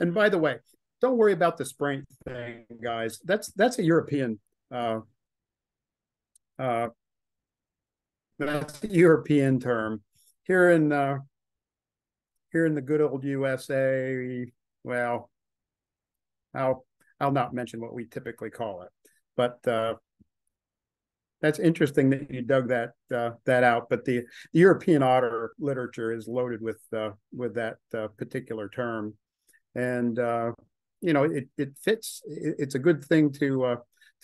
And by the way, don't worry about the sprain thing, guys. That's a European uh, uh, that's a European term. Here in here in the good old USA, well, I'll I'll not mention what we typically call it, but that's interesting that you dug that out. But the European otter literature is loaded with that particular term, and it fits. It's a good thing to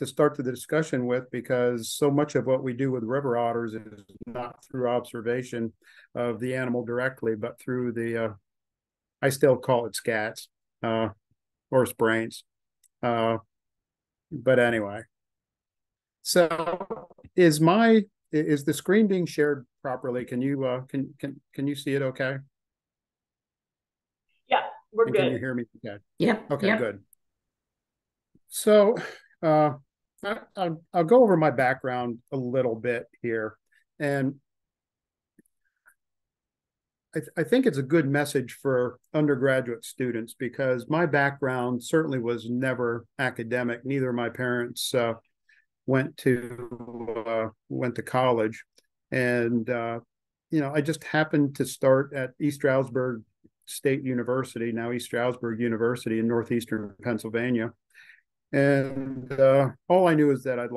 start the discussion with, because so much of what we do with river otters is not through observation of the animal directly, but through the I still call it scats or sprains. Uh, but anyway, so is the screen being shared properly? Can you can you see it okay? Yeah, we're And can you good. hear me okay? Yep, Okay, yep. good. So uh, I'll go over my background a little bit here, and I think it's a good message for undergraduate students, because my background certainly was never academic. Neither of my parents went to college, and I just happened to start at East Stroudsburg State University, now East Stroudsburg University in northeastern Pennsylvania. And all I knew is that I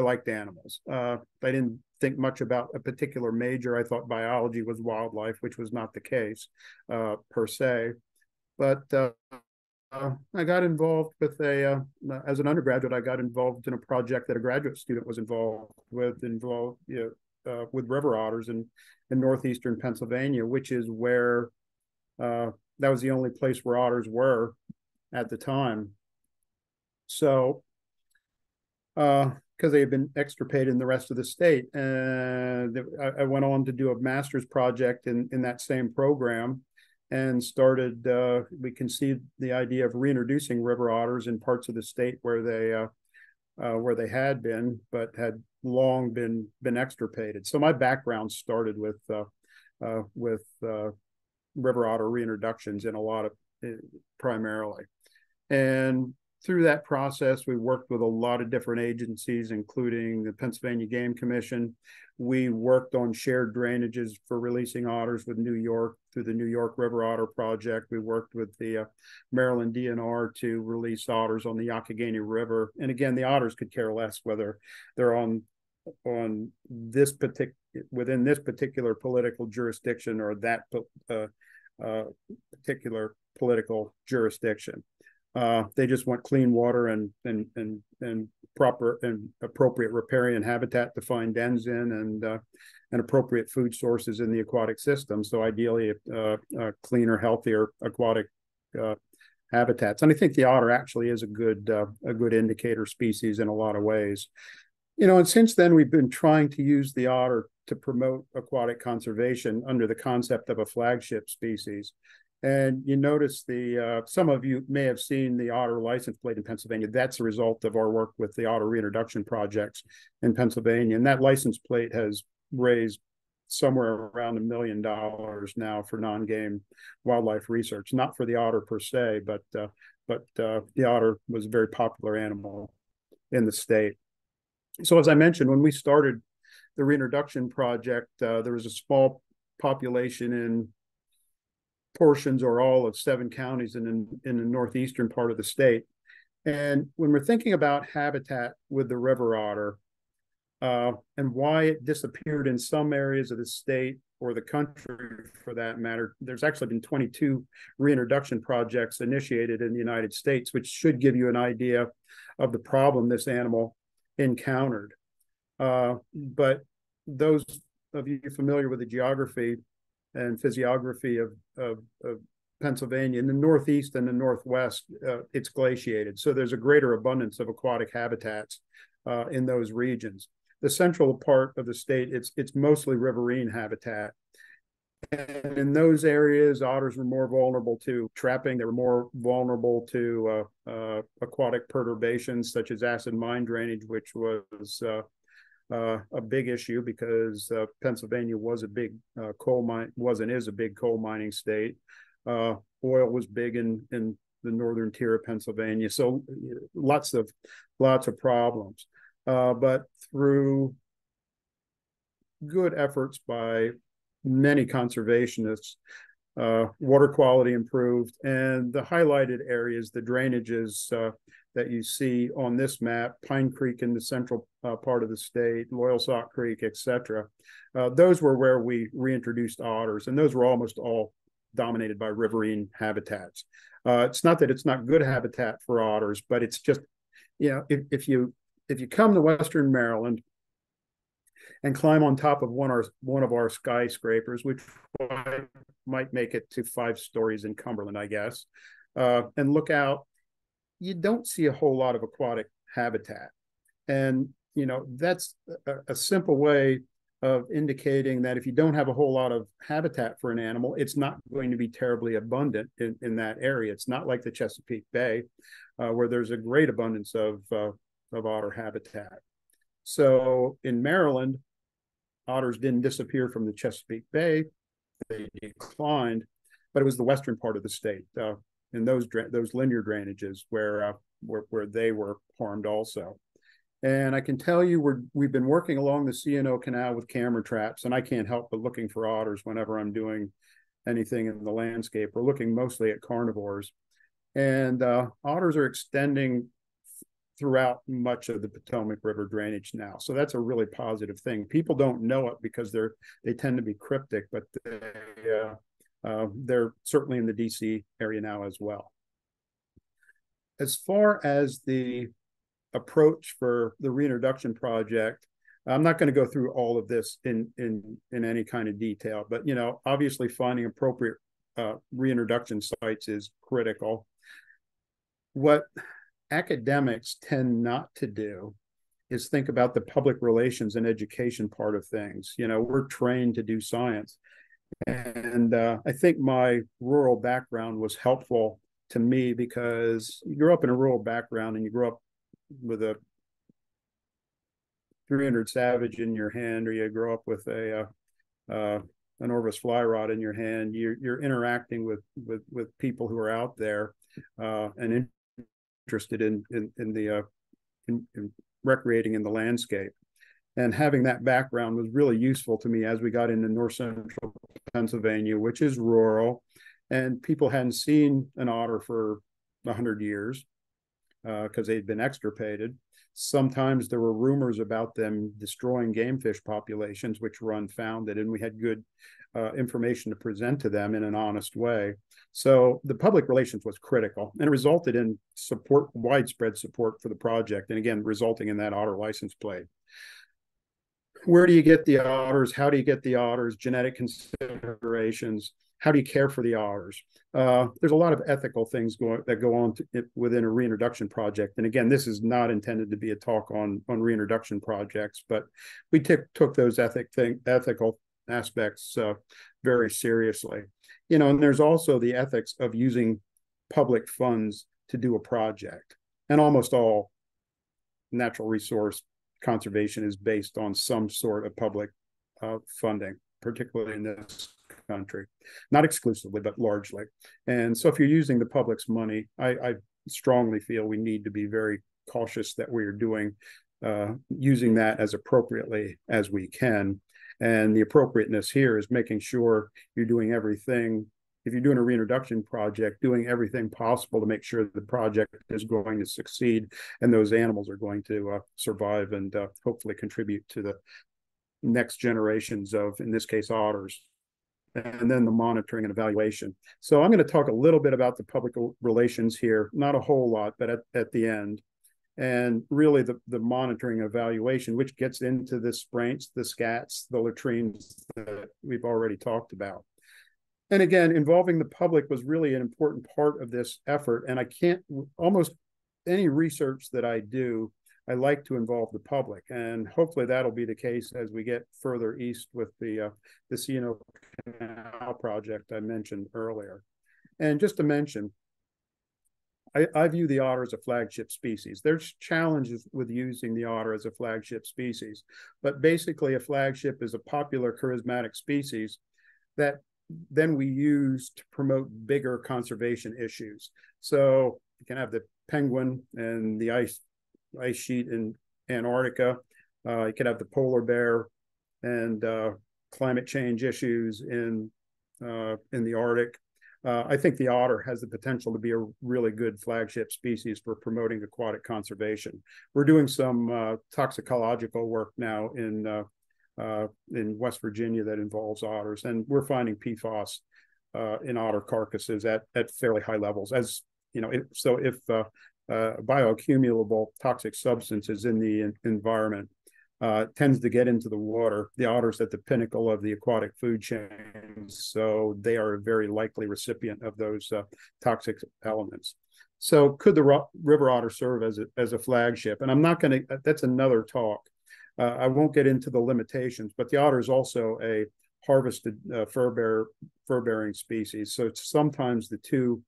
liked animals. I didn't think much about a particular major. I thought biology was wildlife, which was not the case per se. But I got involved with as an undergraduate, I got involved in a project that a graduate student was with river otters in northeastern Pennsylvania, which is where that was the only place where otters were at the time. So, because they had been extirpated in the rest of the state, and I went on to do a master's project in that same program, and started. We conceived the idea of reintroducing river otters in parts of the state where they had been, but had long been extirpated. So my background started with river otter reintroductions in a lot of primarily, and through that process, we worked with a lot of different agencies, including the Pennsylvania Game Commission. We worked on shared drainages for releasing otters with New York through the New York River Otter Project. We worked with the Maryland DNR to release otters on the Youghiogheny River. And again, the otters could care less whether they're on this within this particular political jurisdiction or that particular political jurisdiction. They just want clean water and proper and appropriate riparian habitat to find dens in, and appropriate food sources in the aquatic system. So ideally, cleaner, healthier aquatic habitats. And I think the otter actually is a good indicator species in a lot of ways. And since then we've been trying to use the otter to promote aquatic conservation under the concept of a flagship species. And you notice some of you may have seen the otter license plate in Pennsylvania. That's a result of our work with the otter reintroduction projects in Pennsylvania. And that license plate has raised somewhere around $1 million now for non-game wildlife research, not for the otter per se, but the otter was a very popular animal in the state. So as I mentioned, when we started the reintroduction project, there was a small population in portions or all of 7 counties in the northeastern part of the state. And when we're thinking about habitat with the river otter and why it disappeared in some areas of the state or the country for that matter, there's actually been 22 reintroduction projects initiated in the United States, which should give you an idea of the problem this animal encountered. But those of you familiar with the geography and physiography of Pennsylvania, in the Northeast and the Northwest, it's glaciated. So there's a greater abundance of aquatic habitats in those regions. The central part of the state, it's mostly riverine habitat. And in those areas, otters were more vulnerable to trapping. They were more vulnerable to aquatic perturbations such as acid mine drainage, which was a big issue because Pennsylvania was a big coal mine, is a big coal mining state. Oil was big in the northern tier of Pennsylvania, so lots of problems. But through good efforts by many conservationists, water quality improved, and the highlighted areas, the drainages that you see on this map, Pine Creek in the central part of the state, Loyalsock Creek, etc. Those were where we reintroduced otters, and those were almost all dominated by riverine habitats. It's not that it's not good habitat for otters, but it's just, if you come to Western Maryland and climb on top of one of our skyscrapers, which might make it to 5 stories in Cumberland, I guess, and look out, you don't see a whole lot of aquatic habitat. And, that's a simple way of indicating that if you don't have a whole lot of habitat for an animal, it's not going to be terribly abundant in that area. It's not like the Chesapeake Bay, where there's a great abundance of otter habitat. So in Maryland, otters didn't disappear from the Chesapeake Bay; they declined, but it was the western part of the state, in those linear drainages where they were harmed also. And I can tell you, we've been working along the C&O Canal with camera traps, and I can't help but looking for otters whenever I'm doing anything in the landscape. We're looking mostly at carnivores, and otters are extending throughout much of the Potomac River drainage now. So that's a really positive thing. People don't know it because they tend to be cryptic, but they're certainly in the DC area now as well. As far as the approach for the reintroduction project, I'm not going to go through all of this in any kind of detail, but obviously finding appropriate reintroduction sites is critical. What academics tend not to do is think about the public relations and education part of things. We're trained to do science. And I think my rural background was helpful to me, because you grew up in a rural background and you grew up with a 300 Savage in your hand, or you grow up with an Orvis fly rod in your hand. You're interacting with people who are out there and interested in recreating in the landscape. And having that background was really useful to me as we got into north central Pennsylvania, which is rural, and people hadn't seen an otter for 100 years because they'd been extirpated. Sometimes there were rumors about them destroying game fish populations, which were unfounded, and we had good information to present to them in an honest way. So the public relations was critical, and it resulted in widespread support for the project, and again, resulting in that otter license plate. Where do you get the otters? How do you get the otters? Genetic considerations. How do you care for the otters? There's a lot of ethical things that go on within a reintroduction project. And again, this is not intended to be a talk on reintroduction projects, but we took those ethical aspects very seriously. And there's also the ethics of using public funds to do a project. And almost all natural resource conservation is based on some sort of public funding, particularly in this country. Not exclusively, but largely. And so if you're using the public's money, I strongly feel we need to be very cautious that we are using that as appropriately as we can. And the appropriateness here is making sure you're doing everything. If you're doing a reintroduction project, doing everything possible to make sure the project is going to succeed and those animals are going to survive and hopefully contribute to the next generations of, in this case, otters. And then the monitoring and evaluation. So I'm going to talk a little bit about the public relations here, not a whole lot, but at the end. And really the monitoring evaluation, which gets into the spraints, the scats, the latrines that we've already talked about. And again, involving the public was really an important part of this effort. And almost any research that I do, I like to involve the public. And hopefully that'll be the case as we get further east with the C&O Canal project I mentioned earlier. And just to mention, I view the otter as a flagship species. There's challenges with using the otter as a flagship species, but basically a flagship is a popular charismatic species that then we use to promote bigger conservation issues. So you can have the penguin and the ice sheet in Antarctica. You could have the polar bear and climate change issues in the Arctic. I think the otter has the potential to be a really good flagship species for promoting aquatic conservation. We're doing some toxicological work now in West Virginia that involves otters, and we're finding PFAS in otter carcasses at fairly high levels. As you know, so if bioaccumulable toxic substances in the environment tends to get into the water, the otter's at the pinnacle of the aquatic food chain, so they are a very likely recipient of those toxic elements. So could the river otter serve as a flagship? And I'm not going to, that's another talk. I won't get into the limitations, but the otter is also a harvested fur-bearing species. So it's sometimes the two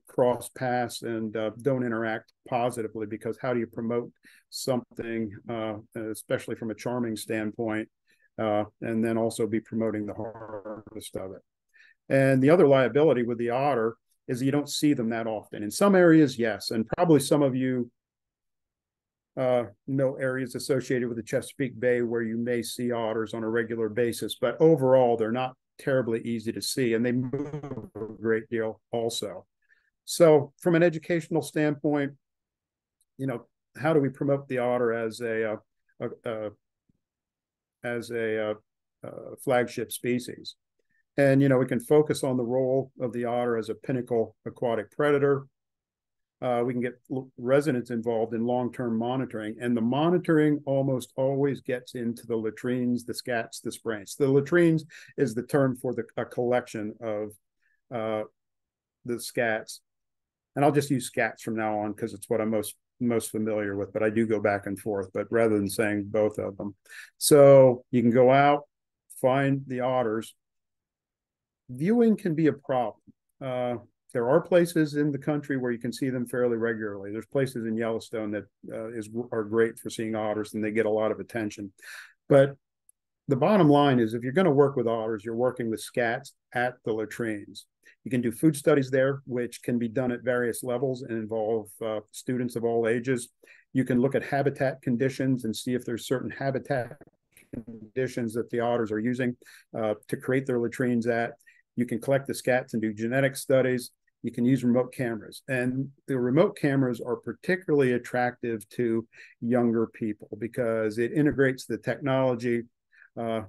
cross paths and don't interact positively, because how do you promote something, especially from a charming standpoint, and then also be promoting the harvest of it? And the other liability with the otter is you don't see them that often. In some areas, yes, and probably some of you know areas associated with the Chesapeake Bay where you may see otters on a regular basis, but overall they're not terribly easy to see, and they move a great deal also. So from an educational standpoint, you know, how do we promote the otter as a flagship species? And, you know, we can focus on the role of the otter as a pinnacle aquatic predator. We can get residents involved in long-term monitoring, and the monitoring almost always gets into the latrines, the scats, the sprains. The latrines is the term for a collection of the scats, and I'll just use scats from now on because it's what I'm most familiar with, but I do go back and forth, but rather than saying both of them. So you can go out, find the otters. Viewing can be a problem. There are places in the country where you can see them fairly regularly. There's places in Yellowstone that are great for seeing otters, and they get a lot of attention. But the bottom line is, if you're going to work with otters, you're working with scats at the latrines. You can do food studies there, which can be done at various levels and involve students of all ages. You can look at habitat conditions and see if there's certain habitat conditions that the otters are using to create their latrines at. You can collect the scats and do genetic studies. You can use remote cameras. And the remote cameras are particularly attractive to younger people because it integrates the technology,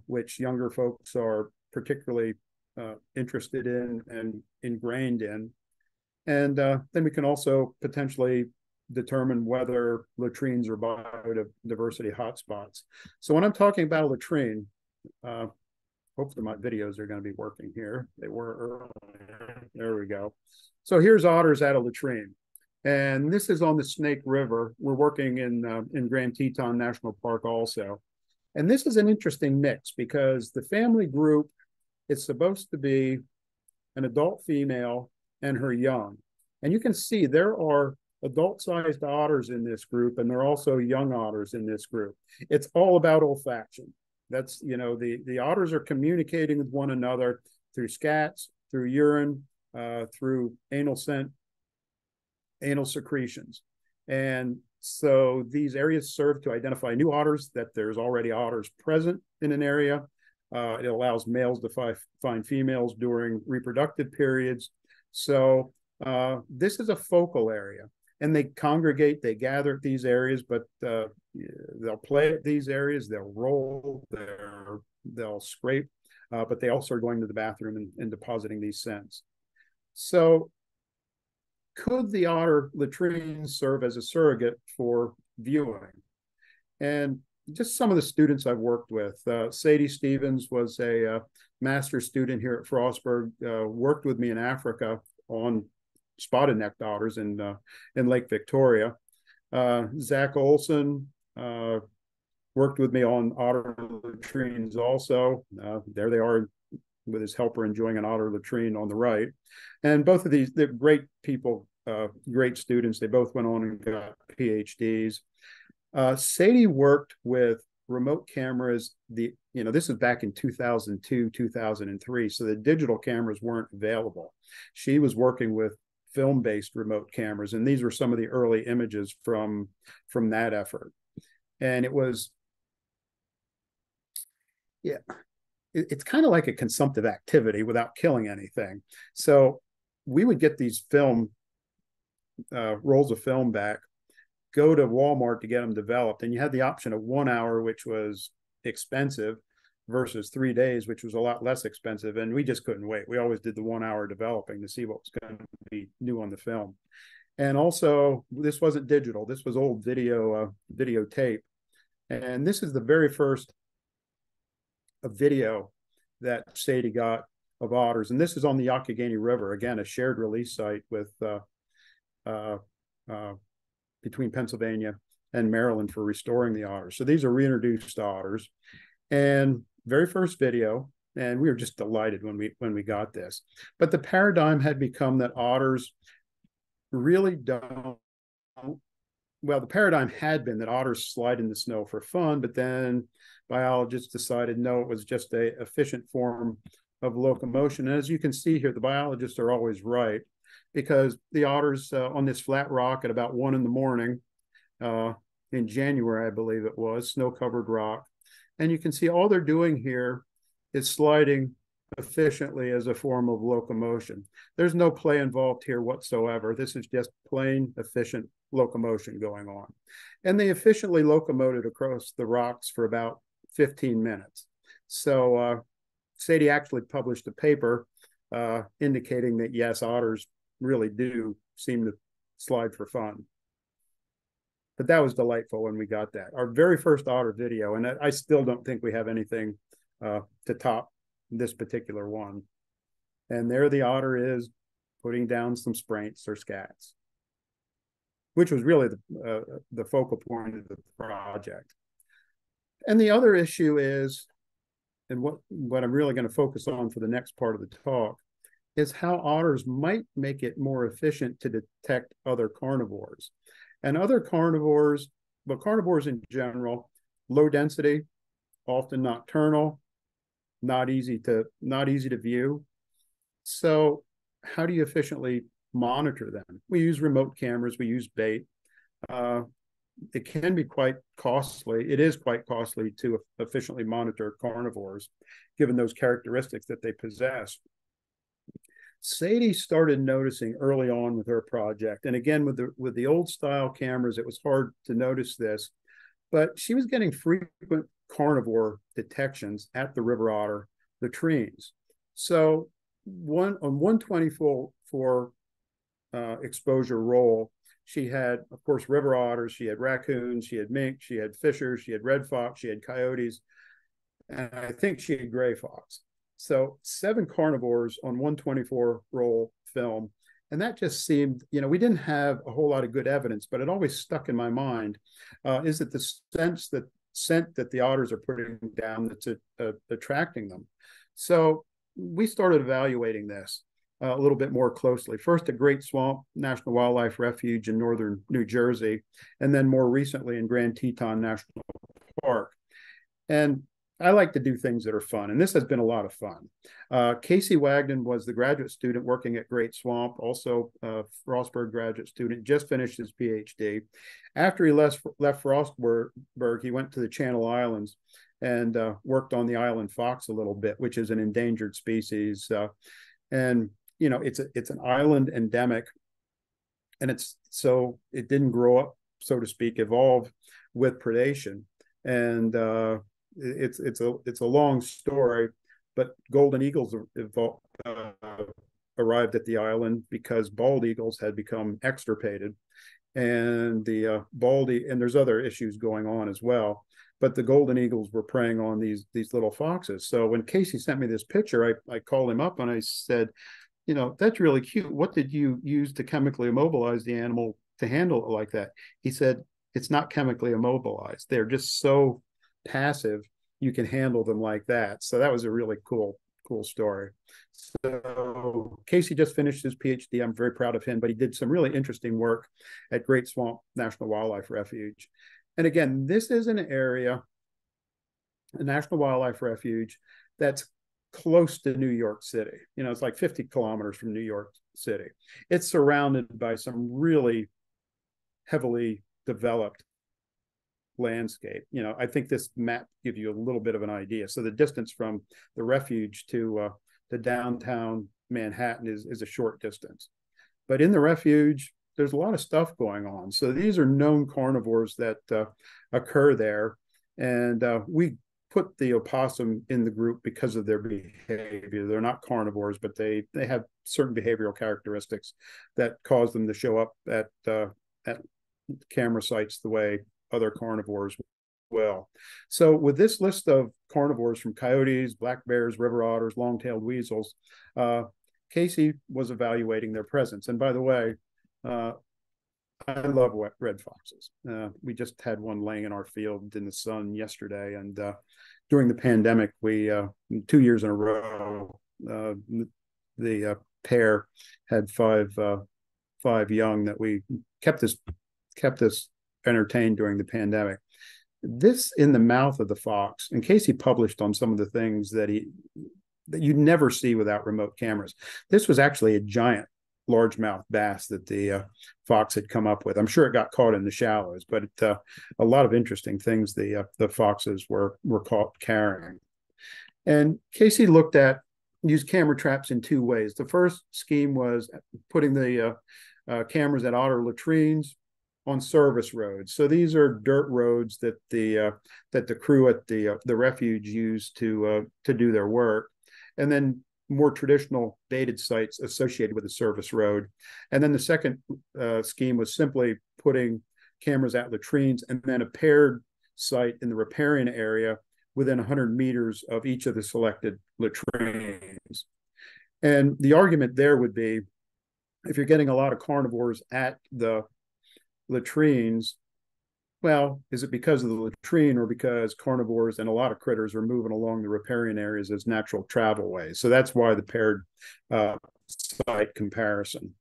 which younger folks are particularly interested in and ingrained in. And then we can also potentially determine whether latrines are biodiversity hotspots. So when I'm talking about a latrine, hopefully my videos are going to be working here. They were earlier. There we go. So here's otters at a latrine. And this is on the Snake River. We're working in Grand Teton National Park also. And this is an interesting mix because the family group is supposed to be an adult female and her young. And you can see there are adult-sized otters in this group, and there are also young otters in this group. It's all about olfaction. That's, you know, the otters are communicating with one another through scats, through urine, through anal scent, anal secretions. And so these areas serve to identify new otters, that there's already otters present in an area. It allows males to find females during reproductive periods. So this is a focal area. And they congregate, they gather at these areas, but they'll play at these areas, they'll roll, they'll scrape, but they also are going to the bathroom and depositing these scents. So could the otter latrines serve as a surrogate for viewing? And just some of the students I've worked with, Sadie Stevens was a master's student here at Frostburg, worked with me in Africa on spotted-necked otters in Lake Victoria. Zach Olson worked with me on otter latrines also. There they are with his helper enjoying an otter latrine on the right. And both of these, they're great people, great students. They both went on and got PhDs. Sadie worked with remote cameras this is back in 2002, 2003. So the digital cameras weren't available. She was working with film-based remote cameras, and these were some of the early images from that effort. And it was, it's kind of like a consumptive activity without killing anything. So we would get these rolls of film back, go to Walmart to get them developed, and you had the option of 1 hour, which was expensive, versus 3 days, which was a lot less expensive. And we just couldn't wait. We always did the 1 hour developing to see what was going to be new on the film. And also, this wasn't digital. This was old videotape. And this is the very first video that Sadie got of otters. And this is on the Youghiogheny River, again, a shared release site with between Pennsylvania and Maryland for restoring the otters. So these are reintroduced otters. And very first video, and we were just delighted when we got this. But the paradigm had become that otters really don't, well, the paradigm had been that otters slide in the snow for fun, but then biologists decided, no, it was just a efficient form of locomotion. And as you can see here, the biologists are always right, because the otters on this flat rock at about 1 a.m. In January, I believe it was, snow-covered rock. And you can see all they're doing here is sliding efficiently as a form of locomotion. There's no play involved here whatsoever. This is just plain efficient locomotion going on. And they efficiently locomoted across the rocks for about 15 minutes. So Sadie actually published a paper indicating that, yes, otters really do seem to slide for fun. But that was delightful when we got that. Our very first otter video, and I still don't think we have anything to top this particular one. And there the otter is putting down some spraints or scats, which was really the focal point of the project. And the other issue is, and what I'm really going to focus on for the next part of the talk, is how otters might make it more efficient to detect other carnivores. And other carnivores, but carnivores in general, low density, often nocturnal, not easy to view. So how do you efficiently monitor them? We use remote cameras, we use bait. It can be quite costly. It is quite costly to efficiently monitor carnivores, given those characteristics that they possess. Sadie started noticing early on with her project, and again with the old style cameras, it was hard to notice this, but she was getting frequent carnivore detections at the river otter latrines. So on 124 exposure roll, she had, of course, river otters, she had raccoons, she had mink, she had fishers, she had red fox, she had coyotes, and I think she had gray fox. So 7 carnivores on 124 roll film. And that just seemed, we didn't have a whole lot of good evidence, but it always stuck in my mind, is that the scent that the otters are putting down that's attracting them. So we started evaluating this a little bit more closely. First at Great Swamp National Wildlife Refuge in northern New Jersey, and then more recently in Grand Teton National Park. And I like to do things that are fun, and this has been a lot of fun. Casey Wagnon was the graduate student working at Great Swamp, also a Frostburg graduate student, just finished his PhD. After he left Frostburg, he went to the Channel Islands and worked on the island fox a little bit, which is an endangered species. And it's an island endemic, and it didn't grow up, so to speak, evolve with predation. And it's a long story, but golden eagles arrived at the island because bald eagles had become extirpated, and and there's other issues going on as well. But the golden eagles were preying on these little foxes. So when Casey sent me this picture, I called him up and I said, that's really cute. What did you use to chemically immobilize the animal to handle it like that? He said, it's not chemically immobilized. They're just so passive, you can handle them like that. So that was a really cool story. So Casey just finished his PhD. I'm very proud of him, but he did some really interesting work at Great Swamp National Wildlife Refuge. And again, this is an area a national wildlife refuge that's close to New York City. You know, it's like 50 kilometers from New York City. It's surrounded by some really heavily developed landscape. You know, I think this map gives you a little bit of an idea. So the distance from the refuge to downtown Manhattan is a short distance. But in the refuge, there's a lot of stuff going on. So these are known carnivores that occur there. And we put the opossum in the group because of their behavior. They're not carnivores, but they have certain behavioral characteristics that cause them to show up at camera sites the way other carnivores will. So with this list of carnivores, from coyotes, black bears, river otters, long-tailed weasels, Casey was evaluating their presence. And by the way, I love red foxes. We just had one laying in our field in the sun yesterday. And during the pandemic, we 2 years in a row, the pair had five young that we kept us entertained during the pandemic. This in the mouth of the fox, and Casey published on some of the things that you'd never see without remote cameras. This was actually a giant largemouth bass that the fox had come up with. I'm sure it got caught in the shallows, but a lot of interesting things the foxes were caught carrying. And Casey used camera traps in two ways. The first scheme was putting the cameras at Otter Latrines on service roads. So these are dirt roads that the crew at the refuge used to do their work, and then more traditional baited sites associated with the service road. And then the second scheme was simply putting cameras at latrines and then a paired site in the riparian area within 100 meters of each of the selected latrines. And the argument there would be, if you're getting a lot of carnivores at the latrines, well, is it because of the latrine or because carnivores and a lot of critters are moving along the riparian areas as natural travel ways? So that's why the paired site comparison.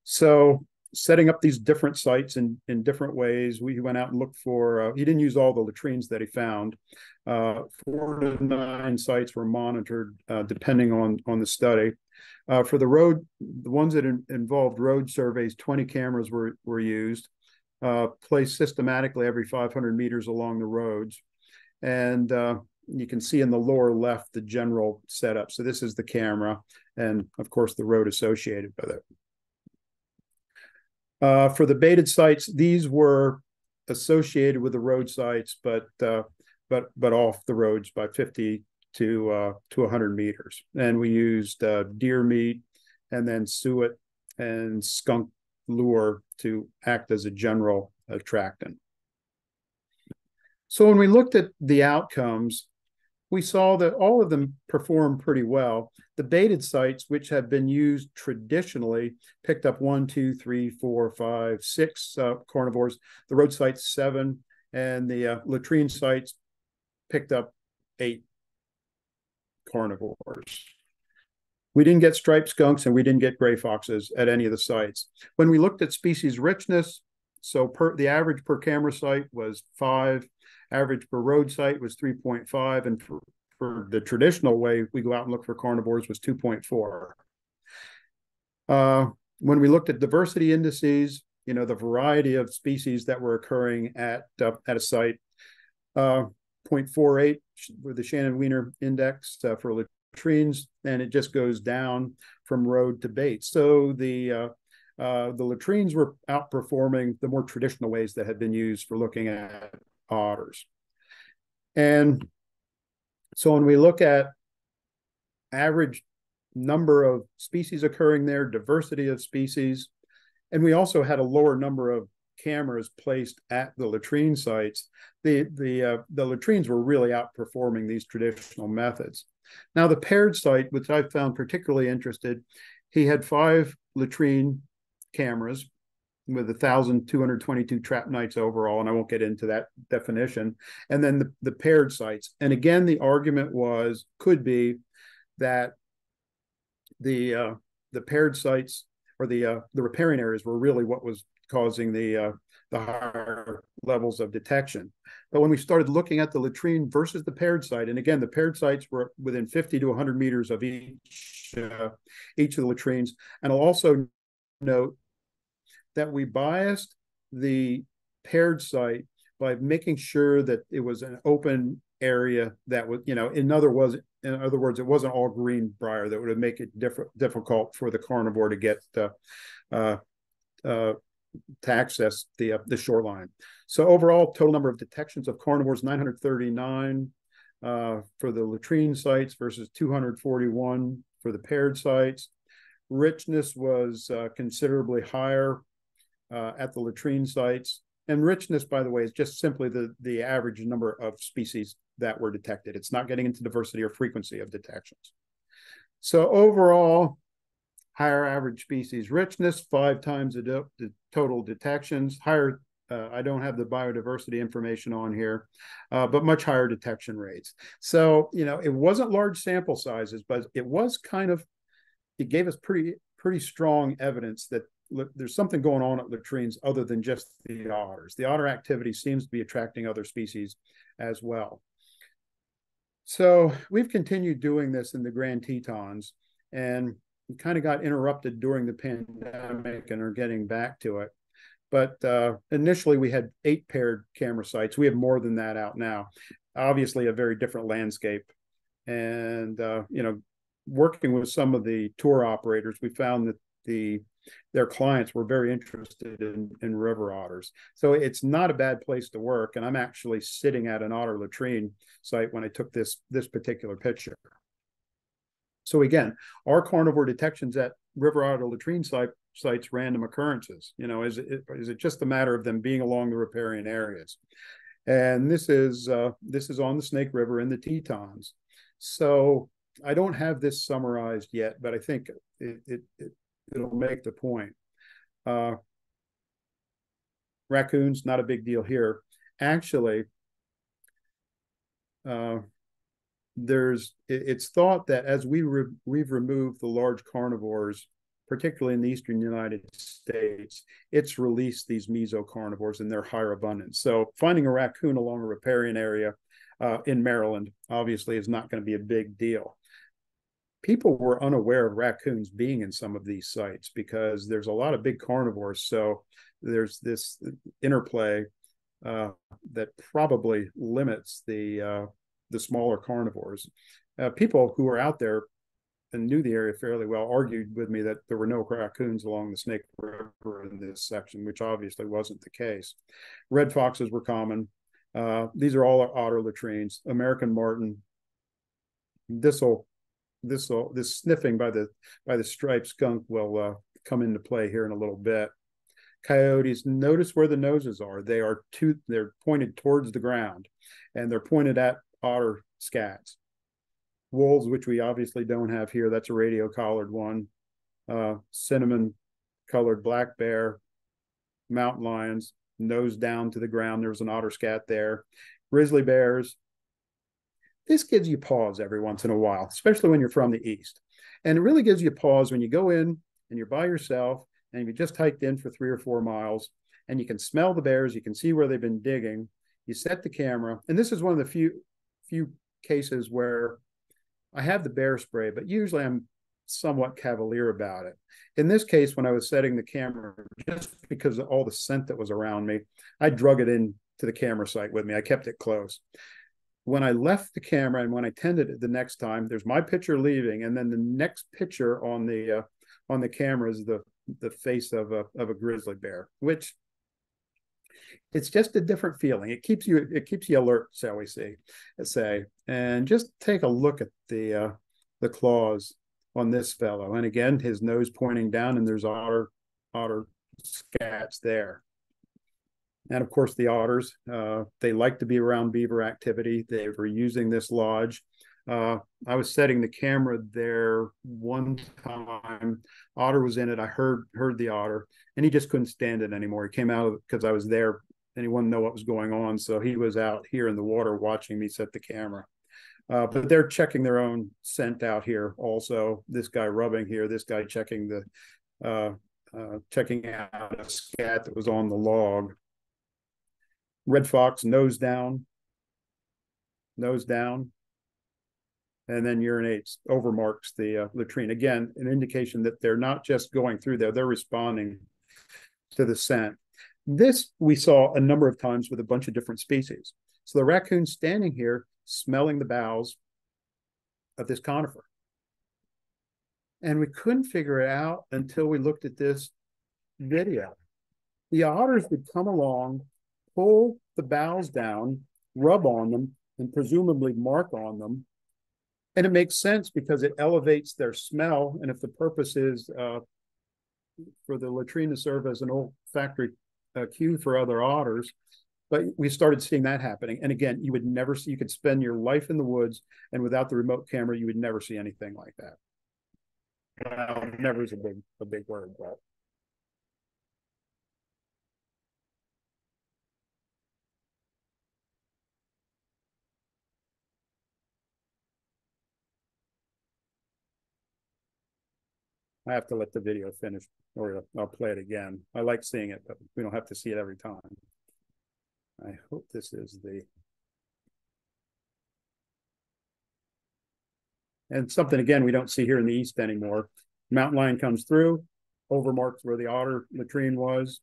So setting up these different sites in different ways, we went out and looked for, he didn't use all the latrines that he found. 4 to 9 sites were monitored depending on the study. For the ones that involved road surveys, 20 cameras were used. Placed systematically every 500 meters along the roads. And you can see in the lower left the general setup. So this is the camera and, of course, the road associated with it. For the baited sites, these were associated with the road sites, but off the roads by 50 to 100 meters. And we used deer meat and then suet and skunk lure to act as a general attractant. So when we looked at the outcomes, we saw that all of them performed pretty well. The baited sites, which have been used traditionally, picked up 1, 2, 3, 4, 5, 6 carnivores. The road sites 7, and the latrine sites picked up 8 carnivores. We didn't get striped skunks and we didn't get gray foxes at any of the sites. When we looked at species richness, so the average per camera site was 5, average per road site was 3.5, and for the traditional way we go out and look for carnivores was 2.4. When we looked at diversity indices, you know, the variety of species that were occurring at a site, 0.48 with the Shannon-Weiner index for latrines, and it just goes down from road to bait. So the latrines were outperforming the more traditional ways that had been used for looking at otters. And so when we look at average number of species occurring there, diversity of species, and we also had a lower number of cameras placed at the latrine sites, the latrines were really outperforming these traditional methods. Now, the paired site, which I found particularly interested, he had 5 latrine cameras with 1,222 trap nights overall, and I won't get into that definition. And then the paired sites. And again, the argument could be that the paired sites or the riparian areas were really what was causing the higher levels of detection. But when we started looking at the latrine versus the paired site, and again, the paired sites were within 50 to 100 meters of each of the latrines. And I'll also note that we biased the paired site by making sure that it was an open area that was, in other words, it wasn't all green briar that would make it difficult for the carnivore to get to access the shoreline. So overall, total number of detections of carnivores 939 for the latrine sites versus 241 for the paired sites. Richness was considerably higher at the latrine sites. And richness, by the way, is just simply the average number of species that were detected. It's not getting into diversity or frequency of detections. So overall, higher average species richness, 5 times the total detections, higher, I don't have the biodiversity information on here, but much higher detection rates. So, it wasn't large sample sizes, but it was it gave us pretty strong evidence that there's something going on at latrines other than just the otters. The otter activity seems to be attracting other species as well. So we've continued doing this in the Grand Tetons, and we kind of got interrupted during the pandemic and are getting back to it. But initially we had 8 paired camera sites. We have more than that out now. Obviously a very different landscape. And, working with some of the tour operators, we found that their clients were very interested in river otters. So it's not a bad place to work. And I'm actually sitting at an otter latrine site when I took this particular picture. So again, our carnivore detections at river otter latrine sites random occurrences? Is it just a matter of them being along the riparian areas? And this is on the Snake River in the Tetons. So I don't have this summarized yet, but I think it'll make the point. Raccoons, not a big deal here. Actually, it's thought that as we've removed the large carnivores, particularly in the eastern United States, it's released these mesocarnivores in their higher abundance. So finding a raccoon along a riparian area in Maryland obviously is not going to be a big deal. People were unaware of raccoons being in some of these sites because there's a lot of big carnivores. So there's this interplay that probably limits the smaller carnivores. People who were out there and knew the area fairly well argued with me that there were no raccoons along the Snake River in this section, which obviously wasn't the case. Red foxes were common. These are all otter latrines. American marten. This sniffing by the striped skunk will come into play here in a little bit. Coyotes, notice where the noses are. They're pointed towards the ground, and they're pointed at otter scats. Wolves, which we obviously don't have here, that's a radio collared one. Cinnamon colored black bear, mountain lions, nose down to the ground. There's an otter scat there. Grizzly bears. This gives you pause every once in a while, especially when you're from the east. And it really gives you pause when you go in and you're by yourself and you just hiked in for 3 or 4 miles and you can smell the bears. You can see where they've been digging. You set the camera. And this is one of the few cases where I have the bear spray, but usually I'm somewhat cavalier about it. In this case, when I was setting the camera, just because of all the scent that was around me, I drug it in to the camera site with me. I kept it close. When I left the camera and when I tended it the next time, there's my picture leaving, and then the next picture on the camera is the face of a grizzly bear, which it's just a different feeling. It keeps you alert, shall we say. And just take a look at the claws on this fellow. And again, his nose pointing down, and there's otter scats there. And of course, the otters, they like to be around beaver activity. They were using this lodge. I was setting the camera there one time. Otter was in it. I heard the otter, and he just couldn't stand it anymore. He came out because I was there, and he wanted to know what was going on. So he was out here in the water watching me set the camera. But they're checking their own scent out here also. This guy rubbing here, this guy checking checking out a scat that was on the log. Red fox, nose down, and then urinates, overmarks the latrine. Again, an indication that they're not just going through there, they're responding to the scent. This we saw a number of times with a bunch of different species. So the raccoon's standing here smelling the boughs of this conifer. And we couldn't figure it out until we looked at this video. The otters would come along, pull the boughs down, rub on them, and presumably mark on them. And it makes sense because it elevates their smell. And if the purpose is for the latrine to serve as an olfactory cue for other otters, but we started seeing that happening. And again, you would never see, you could spend your life in the woods, and without the remote camera, you would never see anything like that. Well, never is a big word, but. I have to let the video finish, or I'll play it again. I like seeing it, but we don't have to see it every time. I hope this is the. And something, again, we don't see here in the east anymore. Mountain lion comes through, overmarks where the otter latrine was,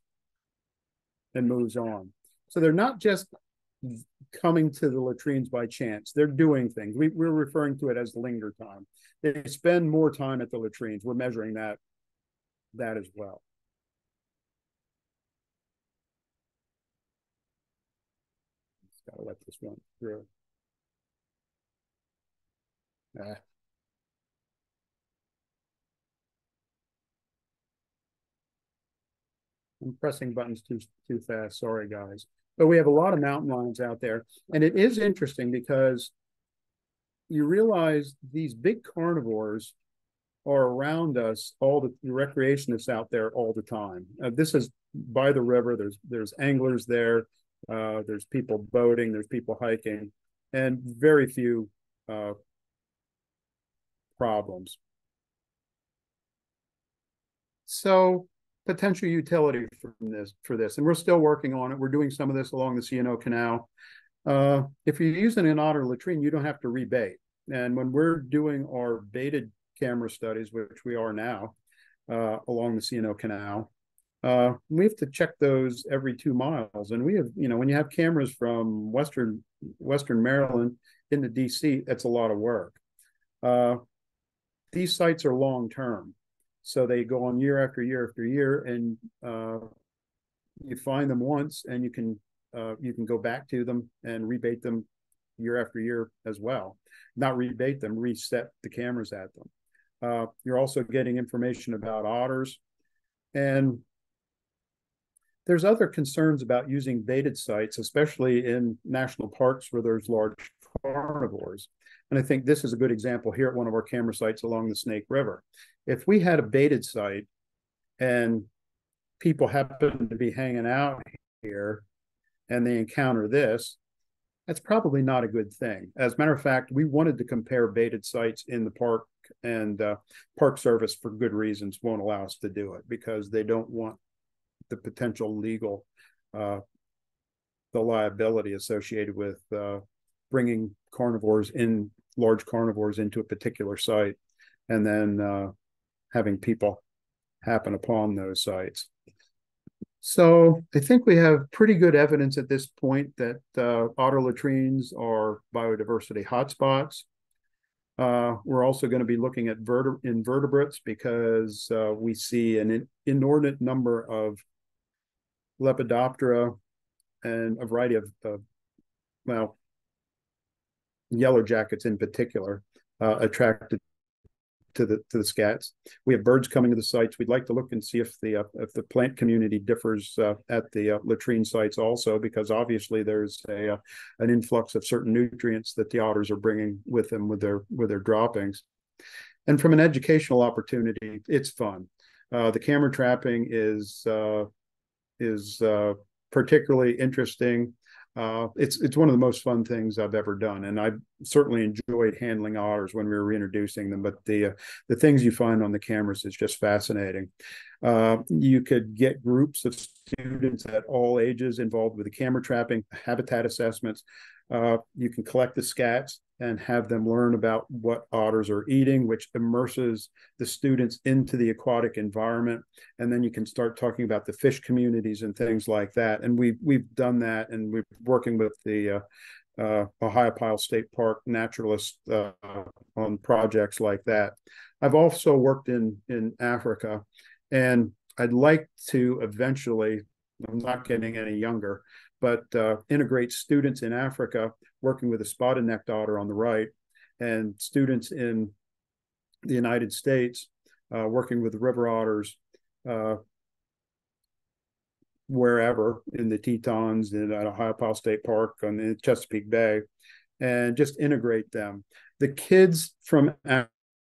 and moves on. So they're not just coming to the latrines by chance. They're doing things. We're referring to it as linger time. They spend more time at the latrines. We're measuring that as well. Just gotta let this one through. I'm pressing buttons too fast. Sorry, guys. But we have a lot of mountain lions out there. And it is interesting because you realize these big carnivores are around us, all the recreationists out there all the time. This is by the river. There's anglers there. There's people boating. There's people hiking, and very few problems. So potential utility for this, and we're still working on it. We're doing some of this along the C&O Canal. If you're using an otter latrine, you don't have to rebait. And when we're doing our baited camera studies, which we are now, along the C&O Canal, we have to check those every 2 miles. And we have, when you have cameras from Western Maryland into DC, that's a lot of work. These sites are long-term. So they go on year after year after year, and you find them once, and you can go back to them and rebait them year after year as well. Not rebait them, reset the cameras at them. You're also getting information about otters, and there's other concerns about using baited sites, especially in national parks where there's large carnivores. And I think this is a good example here at one of our camera sites along the Snake River. If we had a baited site and people happen to be hanging out here and they encounter this, that's probably not a good thing. As a matter of fact, we wanted to compare baited sites in the park, and Park Service, for good reasons, won't allow us to do it because they don't want the potential legal, the liability associated with bringing large carnivores into a particular site, and then having people happen upon those sites. So I think we have pretty good evidence at this point that otter latrines are biodiversity hotspots. We're also going to be looking at invertebrates because we see an inordinate number of Lepidoptera and a variety of, yellow jackets in particular, attracted to the scats. We have birds coming to the sites. We'd like to look and see if the plant community differs at the latrine sites also, because obviously there's an influx of certain nutrients that the otters are bringing with them with their droppings. And from an educational opportunity, it's fun. The camera trapping is particularly interesting. It's one of the most fun things I've ever done, and I certainly enjoyed handling otters when we were reintroducing them. But the things you find on the cameras is just fascinating. You could get groups of students at all ages involved with the camera trapping, habitat assessments. You can collect the scats and have them learn about what otters are eating, which immerses the students into the aquatic environment. And then you can start talking about the fish communities and things like that. And we've done that, and we're working with the Ohio State Park naturalists on projects like that. I've also worked in Africa, and I'd like to eventually, I'm not getting any younger, but integrate students in Africa working with a spotted-necked otter on the right, and students in the United States working with river otters wherever in the Tetons, in Ohio State Park, on the Chesapeake Bay, and just integrate them. The kids from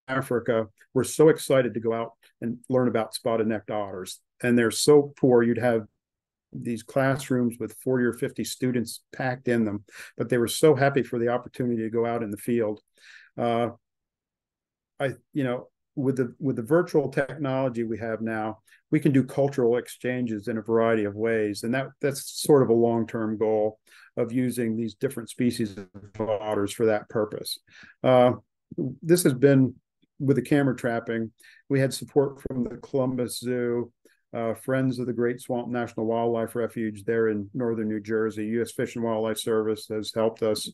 Africa were so excited to go out and learn about spotted-necked otters, and they're so poor. You'd have these classrooms with 40 or 50 students packed in them, but they were so happy for the opportunity to go out in the field. With the virtual technology we have now, we can do cultural exchanges in a variety of ways, and that's sort of a long-term goal of using these different species of otters for that purpose. This has been with the camera trapping. We had support from the Columbus Zoo, Friends of the Great Swamp National Wildlife Refuge there in northern New Jersey. U.S. Fish and Wildlife Service has helped us.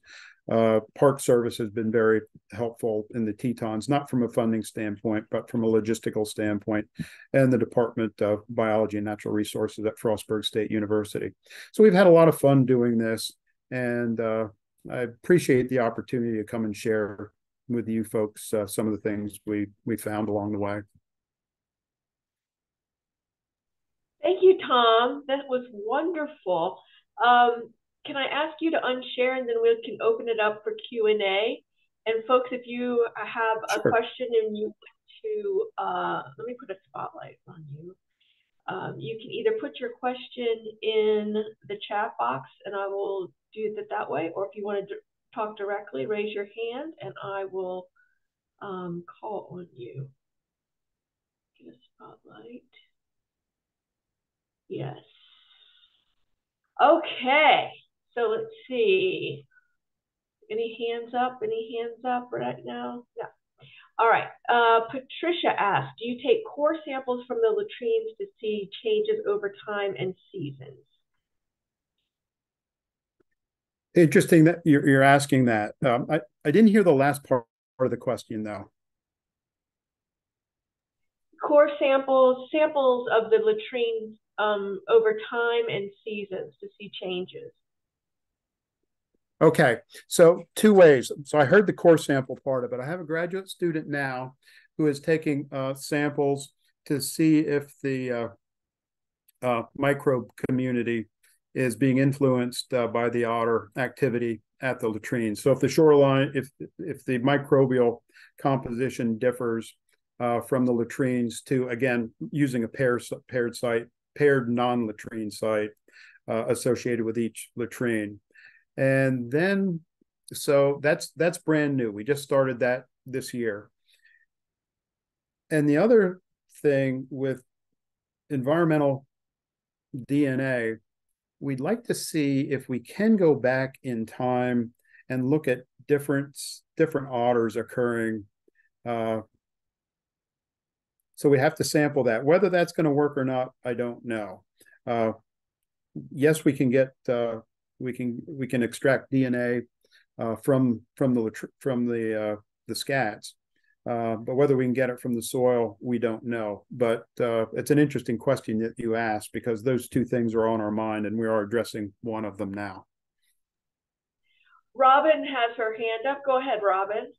Park Service has been very helpful in the Tetons, not from a funding standpoint, but from a logistical standpoint, and the Department of Biology and Natural Resources at Frostburg State University. So we've had a lot of fun doing this, and I appreciate the opportunity to come and share with you folks some of the things we found along the way. Thank you, Tom. That was wonderful. Can I ask you to unshare, and then we can open it up for Q&A? And folks, if you have a question and you want to, let me put a spotlight on you. You can either put your question in the chat box, and I will do it that way, or if you want to talk directly, raise your hand, and I will call on you. Get a spotlight. Yes. Okay, so let's see. Any hands up? Any hands up right now? No. All right. Patricia asked, do you take core samples from the latrines to see changes over time and seasons? Interesting that you're asking that. I didn't hear the last part of the question, though. Core samples of the latrines over time and seasons to see changes. Okay, so two ways. So I heard the core sample part of it. I have a graduate student now who is taking samples to see if the microbe community is being influenced by the otter activity at the latrine. So if the shoreline, if the microbial composition differs from the latrines to, again, using a paired non-latrine site associated with each latrine. And then, so that's brand new. We just started that this year. And the other thing with environmental DNA, we'd like to see if we can go back in time and look at different otters occurring. So we have to sample that. Whether that's going to work or not, I don't know. Yes, we can get we can extract DNA from the scats, but whether we can get it from the soil, we don't know. But it's an interesting question that you asked, because those two things are on our mind, and we are addressing one of them now. Robin has her hand up. Go ahead, Robin.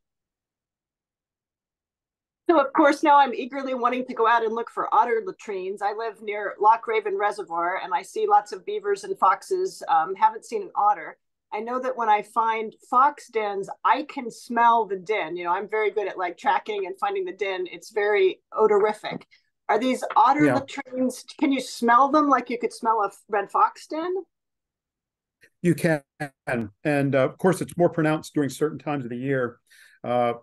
So, of course, now I'm eagerly wanting to go out and look for otter latrines. I live near Loch Raven Reservoir, and I see lots of beavers and foxes. Haven't seen an otter. I know that when I find fox dens, I can smell the den. You know, I'm very good at like tracking and finding the den. It's very odorific. Are these otter latrines, can you smell them like you could smell a red fox den? You can, and of course, it's more pronounced during certain times of the year, uh,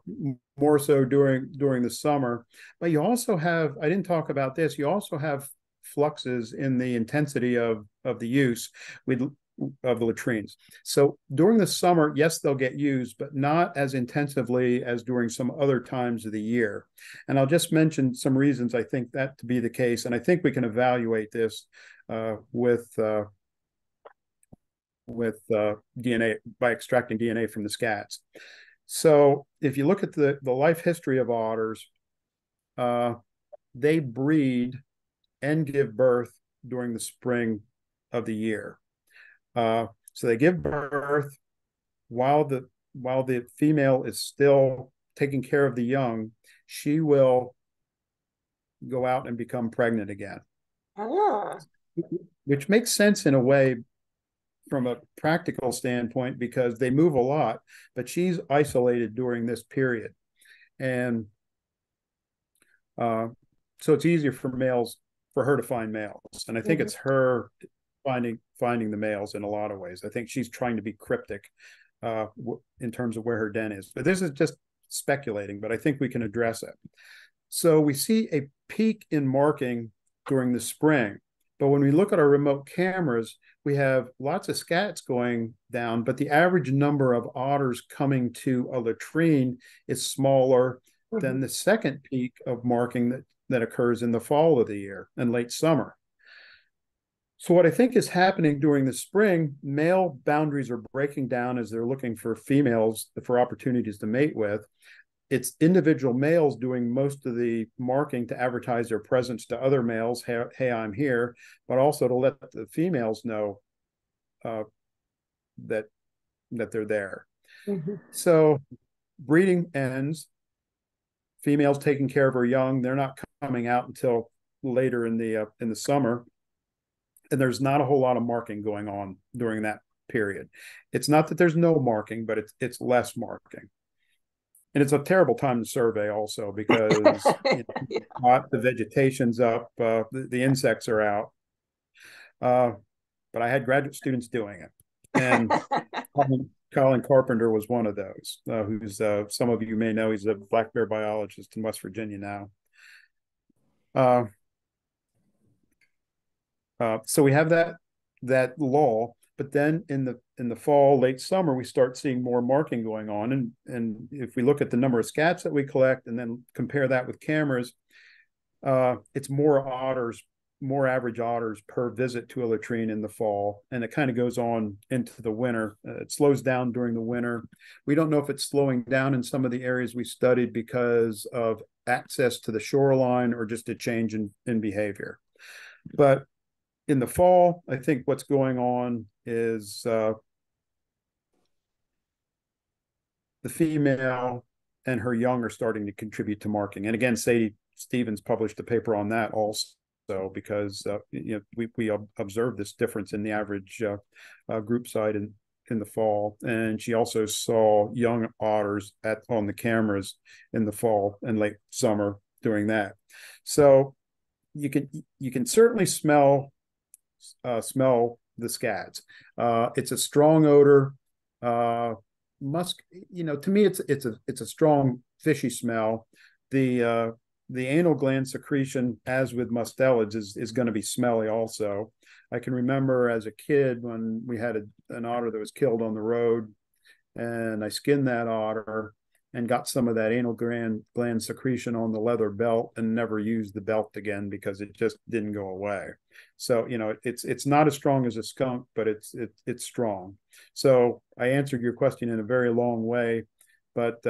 more so during the summer. But you also have, I didn't talk about this, you also have fluxes in the intensity of the use with of the latrines. So during the summer, yes, they'll get used, but not as intensively as during some other times of the year. And I'll just mention some reasons I think that to be the case. And I think we can evaluate this with DNA by extracting DNA from the scats. So if you look at the life history of otters, they breed and give birth during the spring of the year. So they give birth while the female is still taking care of the young. She will go out and become pregnant again, which makes sense in a way from a practical standpoint because they move a lot, but she's isolated during this period. And so it's easier for her to find males. And I think it's her finding the males in a lot of ways. I think she's trying to be cryptic in terms of where her den is. But this is just speculating, but I think we can address it. So we see a peak in marking during the spring. But when we look at our remote cameras, we have lots of scats going down, but the average number of otters coming to a latrine is smaller than the second peak of marking that occurs in the fall of the year and late summer. So what I think is happening during the spring, male boundaries are breaking down as they're looking for females for opportunities to mate with. It's individual males doing most of the marking to advertise their presence to other males. Hey, I'm here, but also to let the females know that they're there. So breeding ends. Females taking care of her young. They're not coming out until later in the summer, and there's not a whole lot of marking going on during that period. It's not that there's no marking, but it's less marking. And it's a terrible time to survey also because the vegetation's up, the insects are out. But I had graduate students doing it. And Colin Carpenter was one of those, who's some of you may know, he's a black bear biologist in West Virginia now. So we have that lull. But then in the fall, late summer, we start seeing more marking going on. And if we look at the number of scats that we collect and then compare that with cameras, it's more average otters per visit to a latrine in the fall. And it kind of goes on into the winter. It slows down during the winter. We don't know if it's slowing down in some of the areas we studied because of access to the shoreline or just a change in behavior. But in the fall, I think what's going on is the female and her young are starting to contribute to marking. And again, Sadie Stevens published a paper on that also because we observed this difference in the average group size in the fall. And she also saw young otters on the cameras in the fall and late summer doing that. So you can certainly smell the scats. It's a strong odor. Musk, to me, it's a strong fishy smell. The anal gland secretion, as with mustelids, is going to be smelly also. I can remember as a kid when we had an otter that was killed on the road, and I skinned that otter and got some of that anal gland secretion on the leather belt and never used the belt again because it just didn't go away. So, it's not as strong as a skunk, but it's strong. So I answered your question in a very long way, but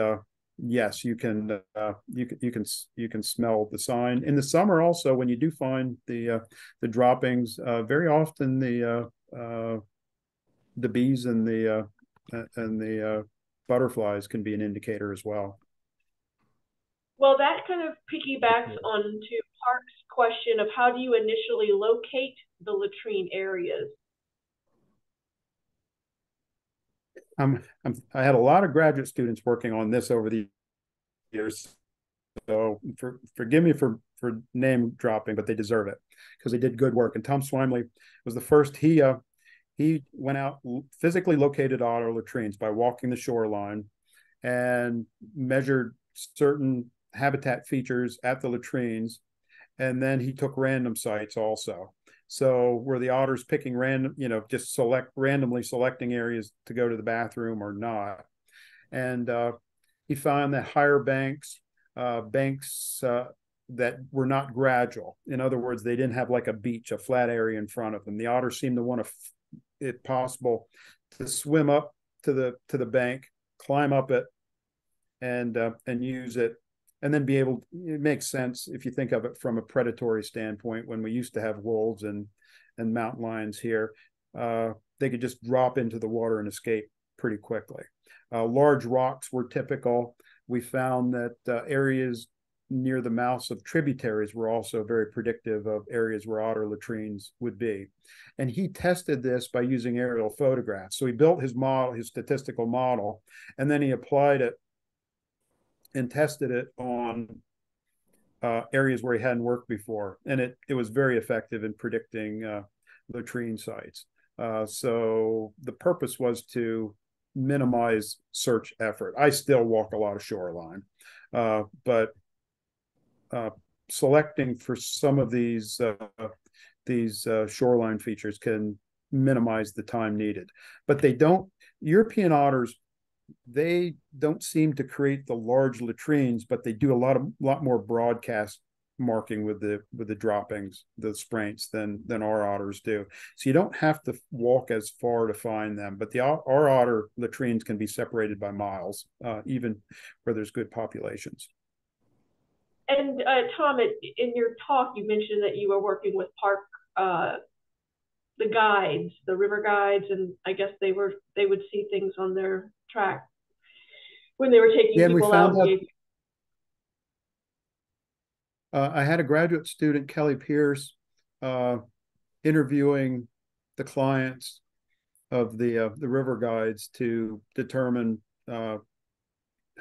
yes, you can smell the sign in the summer. Also, when you do find the droppings, very often the bees and the butterflies can be an indicator as well. Well, that kind of piggybacks onto Park's question of how do you initially locate the latrine areas? I had a lot of graduate students working on this over the years, so forgive me for name dropping, but they deserve it because they did good work. And Tom Swimley was the first. He he went out, physically located otter latrines by walking the shoreline and measured certain habitat features at the latrines. And then he took random sites also. So were the otters picking random, just randomly selecting areas to go to the bathroom or not? And he found that higher banks that were not gradual. In other words, they didn't have like a beach, a flat area in front of them. The otters seemed to want to, if possible, to swim up to the bank, climb up it, and use it, and then be able. It makes sense if you think of it from a predatory standpoint. When we used to have wolves and mountain lions here, they could just drop into the water and escape pretty quickly. Large rocks were typical. We found that areas near the mouths of tributaries were also very predictive of areas where otter latrines would be. And he tested this by using aerial photographs. So he built his model, his statistical model, and then he applied it and tested it on areas where he hadn't worked before. And it was very effective in predicting latrine sites. So the purpose was to minimize search effort. I still walk a lot of shoreline, but selecting for some of these shoreline features can minimize the time needed. But they don't. European otters, they don't seem to create the large latrines, but they do a lot more broadcast marking with the droppings, the spraints, than our otters do. So you don't have to walk as far to find them. But our otter latrines can be separated by miles, even where there's good populations. And Tom, in your talk, you mentioned that you were working with the guides, the river guides, and I guess they would see things on their track when they were taking people out. I had a graduate student, Kelly Pierce, interviewing the clients of the river guides to determine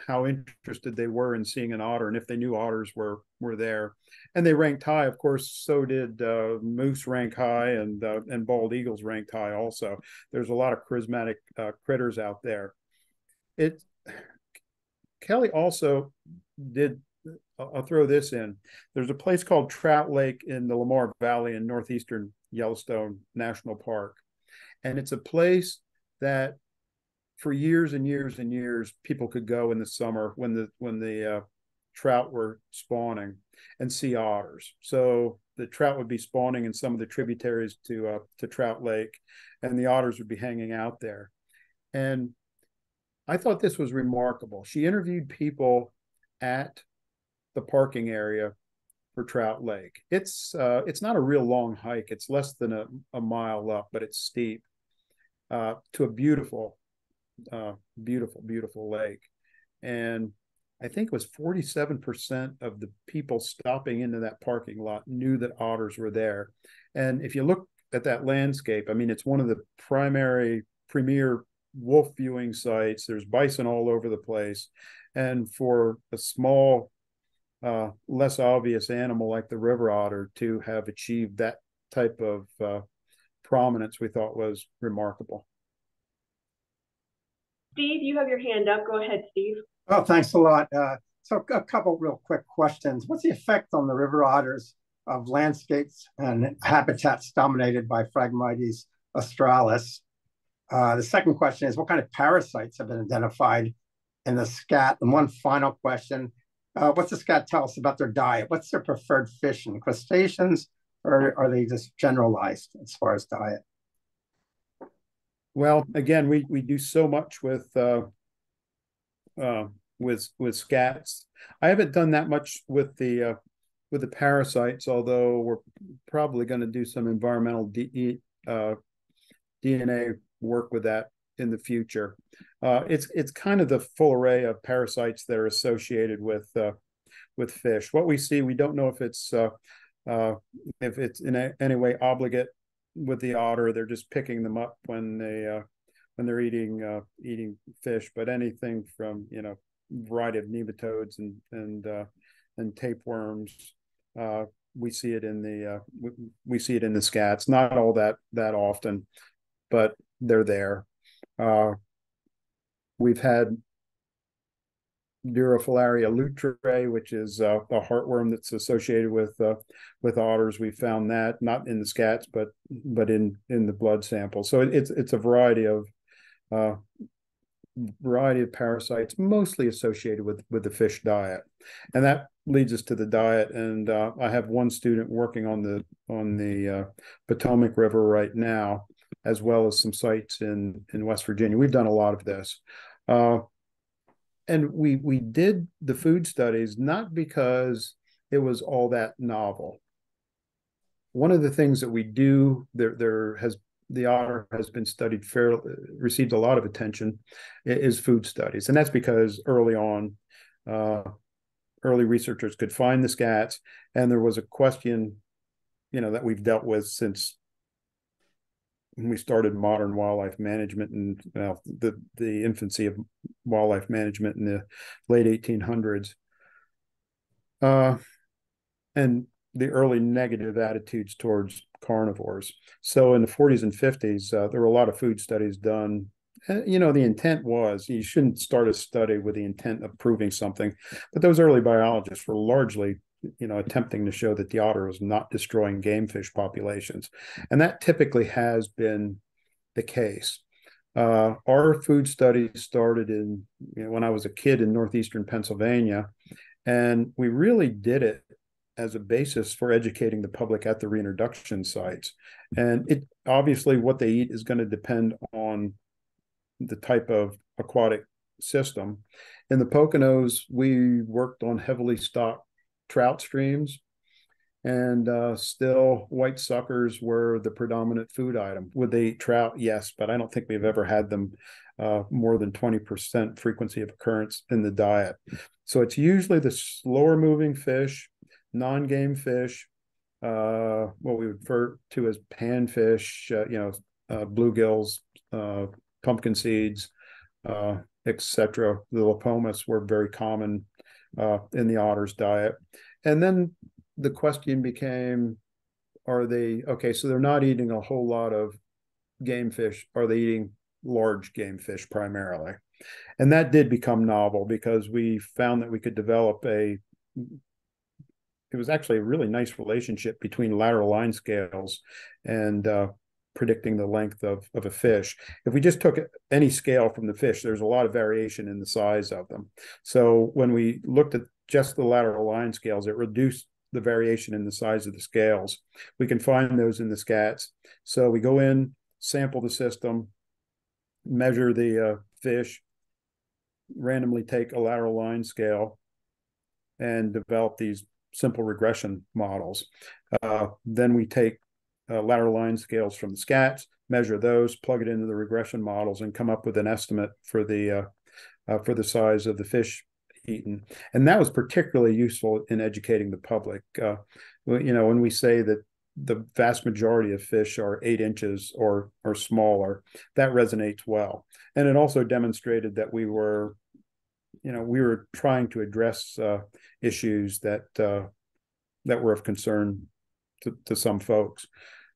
how interested they were in seeing an otter and if they knew otters were there. And they ranked high. Of course, so did moose rank high, and bald eagles ranked high also. There's a lot of charismatic critters out there. Kelly also did, I'll throw this in. There's a place called Trout Lake in the Lamar Valley in northeastern Yellowstone National Park. And it's a place that for years and years and years, people could go in the summer when the trout were spawning and see otters. So the trout would be spawning in some of the tributaries to Trout Lake, and the otters would be hanging out there. And I thought this was remarkable. She interviewed people at the parking area for Trout Lake. It's not a real long hike. It's less than a mile up, but it's steep to a beautiful lake. And I think it was 47% of the people stopping into that parking lot knew that otters were there. And if you look at that landscape, I mean, it's one of the premier wolf viewing sites. There's bison all over the place. And for a small, less obvious animal like the river otter to have achieved that type of prominence, we thought was remarkable. Steve, you have your hand up. Go ahead, Steve. Oh, thanks a lot. So a couple real quick questions. What's the effect on the river otters of landscapes and habitats dominated by Phragmites australis? The second question is, what kind of parasites have been identified in the scat? And one final question, what's the scat tell us about their diet? What's their preferred fish and crustaceans, or are they just generalized as far as diet? Well, again, we do so much with scats. I haven't done that much with the parasites, although we're probably going to do some environmental DNA work with that in the future. It's kind of the full array of parasites that are associated with fish. What we see, we don't know if it's in any way obligate with the otter. They're just picking them up when they're eating fish. But anything from variety of nematodes and tapeworms, we see it in the scats. Not all that often. but they're there. We've had Durofilaria lutrae, which is a heartworm that's associated with otters. We found that not in the scats, but in the blood sample. So it's a variety of parasites, mostly associated with the fish diet, and that leads us to the diet. And I have one student working on the Potomac River right now, as well as some sites in West Virginia. We've done a lot of this. And we did the food studies not because it was all that novel. One of the things that we do, the otter has been studied received a lot of attention, is food studies. And that's because early on, early researchers could find the scats, and there was a question, that we've dealt with since we started modern wildlife management, and the infancy of wildlife management in the late 1800s, and the early negative attitudes towards carnivores. So in the 40s and 50s, there were a lot of food studies done. The intent was you shouldn't start a study with the intent of proving something, but those early biologists were largely attempting to show that the otter was not destroying game fish populations. And that typically has been the case. Our food studies started when I was a kid in northeastern Pennsylvania, and we really did it as a basis for educating the public at the reintroduction sites. And obviously what they eat is going to depend on the type of aquatic system. In the Poconos, we worked on heavily stocked trout streams, and still white suckers were the predominant food item. Would they eat trout? Yes, but I don't think we've ever had them more than 20% frequency of occurrence in the diet. So it's usually the slower moving fish, non-game fish, what we refer to as panfish, bluegills, pumpkin seeds, etc. The Lepomis were very common in the otter's diet. And then the question became, so they're not eating a whole lot of game fish. Are they eating large game fish primarily? And that did become novel, because we found that we could develop it was actually a really nice relationship between lateral line scales and predicting the length of a fish. If we just took any scale from the fish, there's a lot of variation in the size of them. So when we looked at just the lateral line scales, it reduced the variation in the size of the scales. We can find those in the scats. So we go in, sample the system, measure the fish, randomly take a lateral line scale, and develop these simple regression models. Then we take lateral line scales from the scats, measure those, plug it into the regression models, and come up with an estimate for the size of the fish eaten. And that was particularly useful in educating the public. When we say that the vast majority of fish are 8 inches or smaller, that resonates well. And it also demonstrated that we were trying to address issues that were of concern to some folks.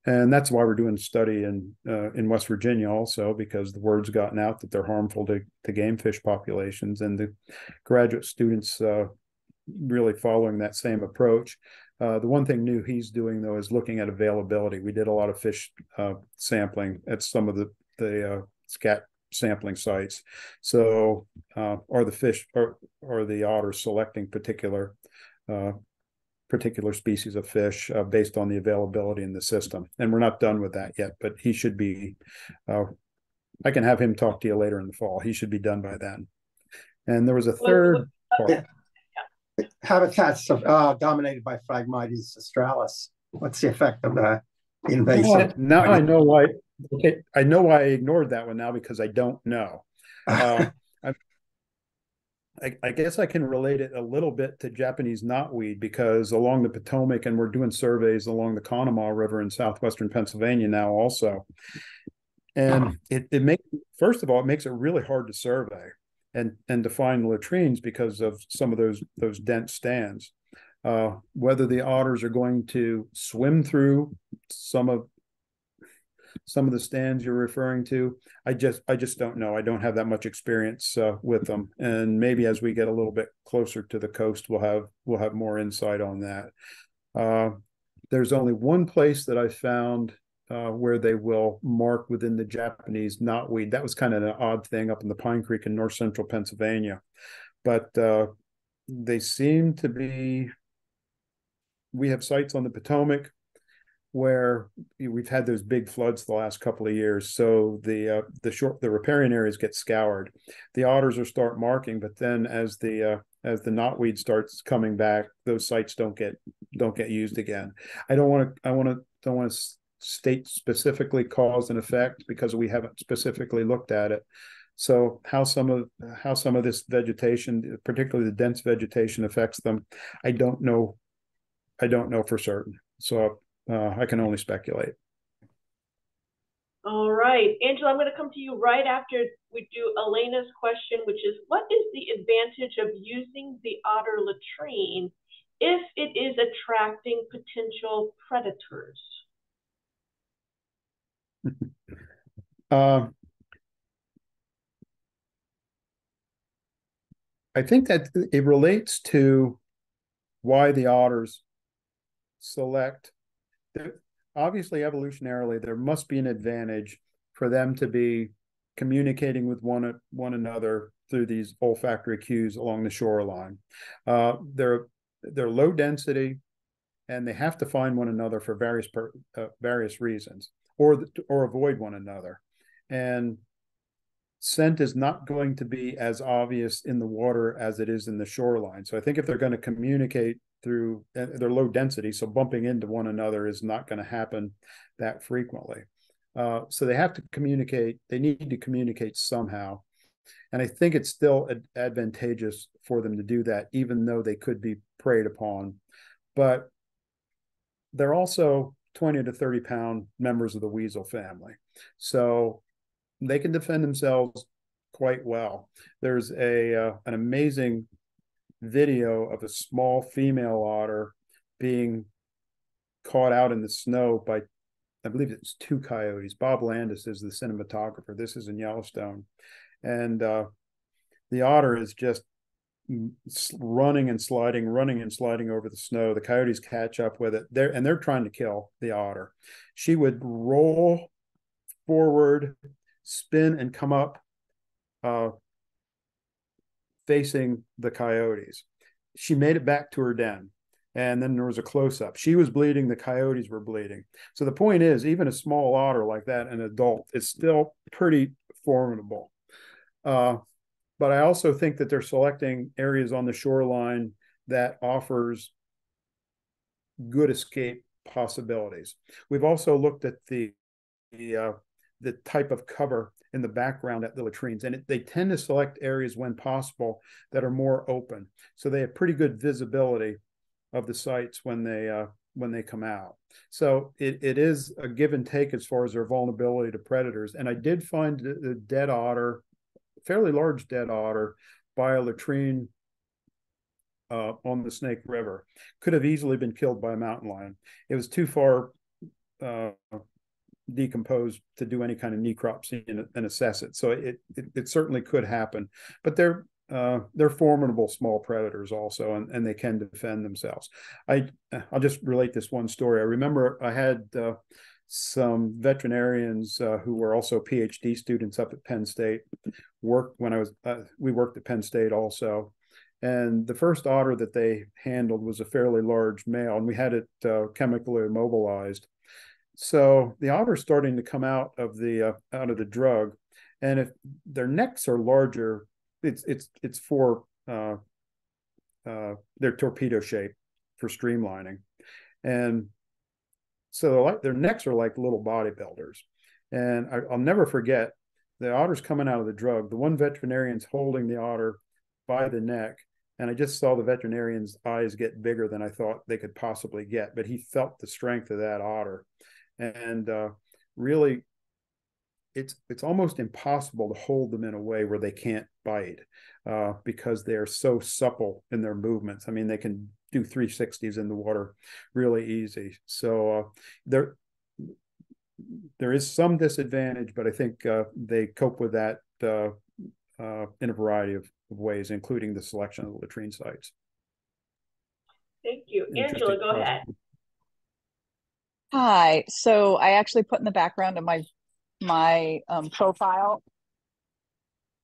And that's why we're doing a study in West Virginia also, because the word's gotten out that they're harmful to game fish populations, and the graduate students really following that same approach. The one thing new he's doing, though, is looking at availability. We did a lot of fish sampling at some of the scat sampling sites. So are the fish or the otters selecting particular species of fish based on the availability in the system? And we're not done with that yet, but he should be. I can have him talk to you later in the fall. He should be done by then. And there was a third part. Habitats dominated by Phragmites australis. What's the effect of the invasive? Now I know why. Okay, I know why I ignored that one now, because I don't know. I guess I can relate it a little bit to Japanese knotweed, because along the Potomac, and we're doing surveys along the Conemaugh River in southwestern Pennsylvania now also. And it makes it really hard to survey and to find latrines because of some of those dense stands. Whether the otters are going to swim through some of some of the stands you're referring to. I just don't know. I don't have that much experience with them, and maybe as we get a little bit closer to the coast, we'll have more insight on that. There's only one place that I found where they will mark within the Japanese knotweed. That was kind of an odd thing up in the Pine Creek in north central Pennsylvania, but they seem to be. We have sites on the Potomac where we've had those big floods the last couple of years, so the riparian areas get scoured. The otters will start marking, but then as the knotweed starts coming back, those sites don't get used again. I don't want to state specifically cause and effect because we haven't specifically looked at it. So how some of this vegetation, particularly the dense vegetation, affects them, I don't know for certain. So I can only speculate. All right, Angela, I'm going to come to you right after we do Elena's question, which is, what is the advantage of using the otter latrine if it is attracting potential predators? I think that it relates to why the otters select. Obviously, evolutionarily, there must be an advantage for them to be communicating with one another through these olfactory cues along the shoreline. They're low density, and they have to find one another for various reasons, or avoid one another. And scent is not going to be as obvious in the water as it is in the shoreline. So I think if they're going to communicate through, their low density, so bumping into one another is not going to happen that frequently. So they have to communicate. They need to communicate somehow. And I think it's still advantageous for them to do that, even though they could be preyed upon. But they're also 20 to 30 pound members of the weasel family. So they can defend themselves quite well. There's an amazing video of a small female otter being caught out in the snow by, I believe it's 2 coyotes. Bob Landis is the cinematographer. This is in Yellowstone. And the otter is just running and sliding over the snow. The coyotes catch up with it. They're trying to kill the otter. She would roll forward, spin, and come up facing the coyotes. She made it back to her den, and then there was a close-up. She was bleeding, the coyotes were bleeding. So the point is, even a small otter like that, an adult, is still pretty formidable. But I also think that they're selecting areas on the shoreline that offers good escape possibilities. We've also looked at the type of cover in the background at the latrines, and they tend to select areas when possible that are more open, so they have pretty good visibility of the sites when they come out. So it is a give and take as far as their vulnerability to predators. And I did find the dead otter, fairly large dead otter, by a latrine on the Snake River. Could have easily been killed by a mountain lion. It was too far decomposed to do any kind of necropsy and assess it. So it certainly could happen, but they're formidable small predators also, and they can defend themselves. I'll just relate this one story. I remember I had some veterinarians who were also PhD students up at Penn State we worked at Penn State also. And the first otter that they handled was a fairly large male, and we had it chemically immobilized. So the otter's starting to come out of the drug, and if their necks are larger, it's for their torpedo shape for streamlining, and so their necks are like little bodybuilders. And I'll never forget, the otter's coming out of the drug. The one veterinarian's holding the otter by the neck, and I just saw the veterinarian's eyes get bigger than I thought they could possibly get. But he felt the strength of that otter. And really, it's almost impossible to hold them in a way where they can't bite because they're so supple in their movements. I mean, they can do 360s in the water really easy. So there is some disadvantage, but I think they cope with that in a variety of ways, including the selection of the latrine sites. Thank you. Angela, go ahead. Hi. So I actually put in the background of my profile.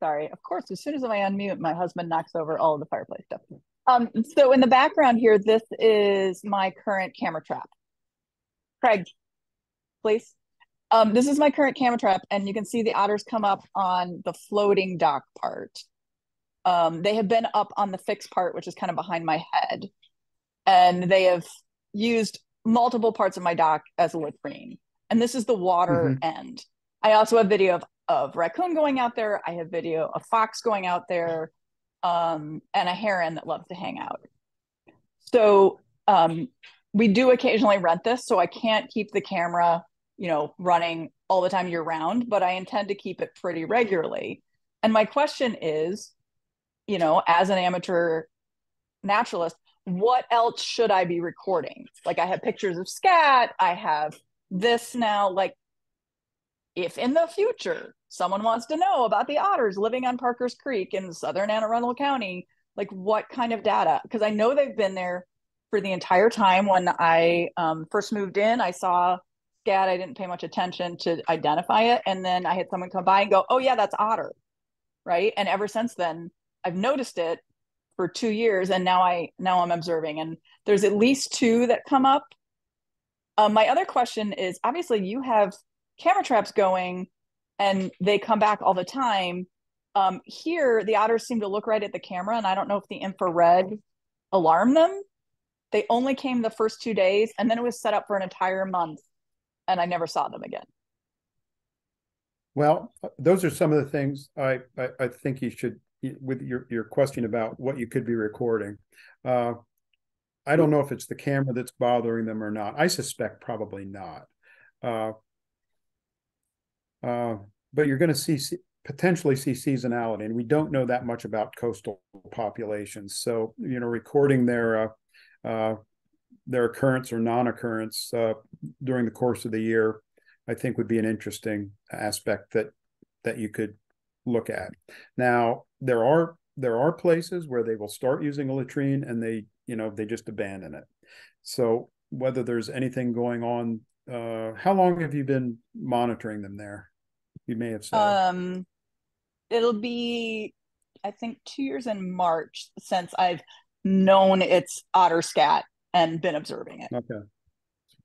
Sorry, of course, as soon as I unmute, my husband knocks over all of the fireplace stuff. So in the background here, this is my current camera trap. Craig, please. This is my current camera trap, and you can see the otters come up on the floating dock part. They have been up on the fixed part, which is kind of behind my head, and they have used multiple parts of my dock as a latrine. And this is the water end. I also have video of raccoon going out there. I have video of fox going out there, and a heron that loves to hang out. So we do occasionally rent this, so I can't keep the camera, running all the time year round, but I intend to keep it pretty regularly. And my question is, as an amateur naturalist, what else should I be recording? Like, I have pictures of scat, I have this now, like, if in the future someone wants to know about the otters living on Parker's Creek in southern Anne Arundel County, like, what kind of data? Because I know they've been there for the entire time. When I first moved in, I saw scat. I didn't pay much attention to identify it. And then I had someone come by and go, oh yeah, that's otter, right? And ever since then, I've noticed it for 2 years, and now I'm observing, and there's at least 2 that come up. My other question is, obviously you have camera traps going and they come back all the time. Here, the otters seem to look right at the camera, and I don't know if the infrared alarmed them. They only came the first 2 days, and then it was set up for an entire month, and I never saw them again. Well, those are some of the things I think you should, with your question about what you could be recording. I don't know if it's the camera that's bothering them or not. I suspect probably not. But you're going to potentially see seasonality, and we don't know that much about coastal populations. So, recording their occurrence or non-occurrence during the course of the year, I think would be an interesting aspect that you could look at. Now, there are places where they will start using a latrine and they just abandon it. So whether there's anything going on, how long have you been monitoring them there? You may have said. It'll be, I think, 2 years in March since I've known it's otter scat and been observing it. Okay.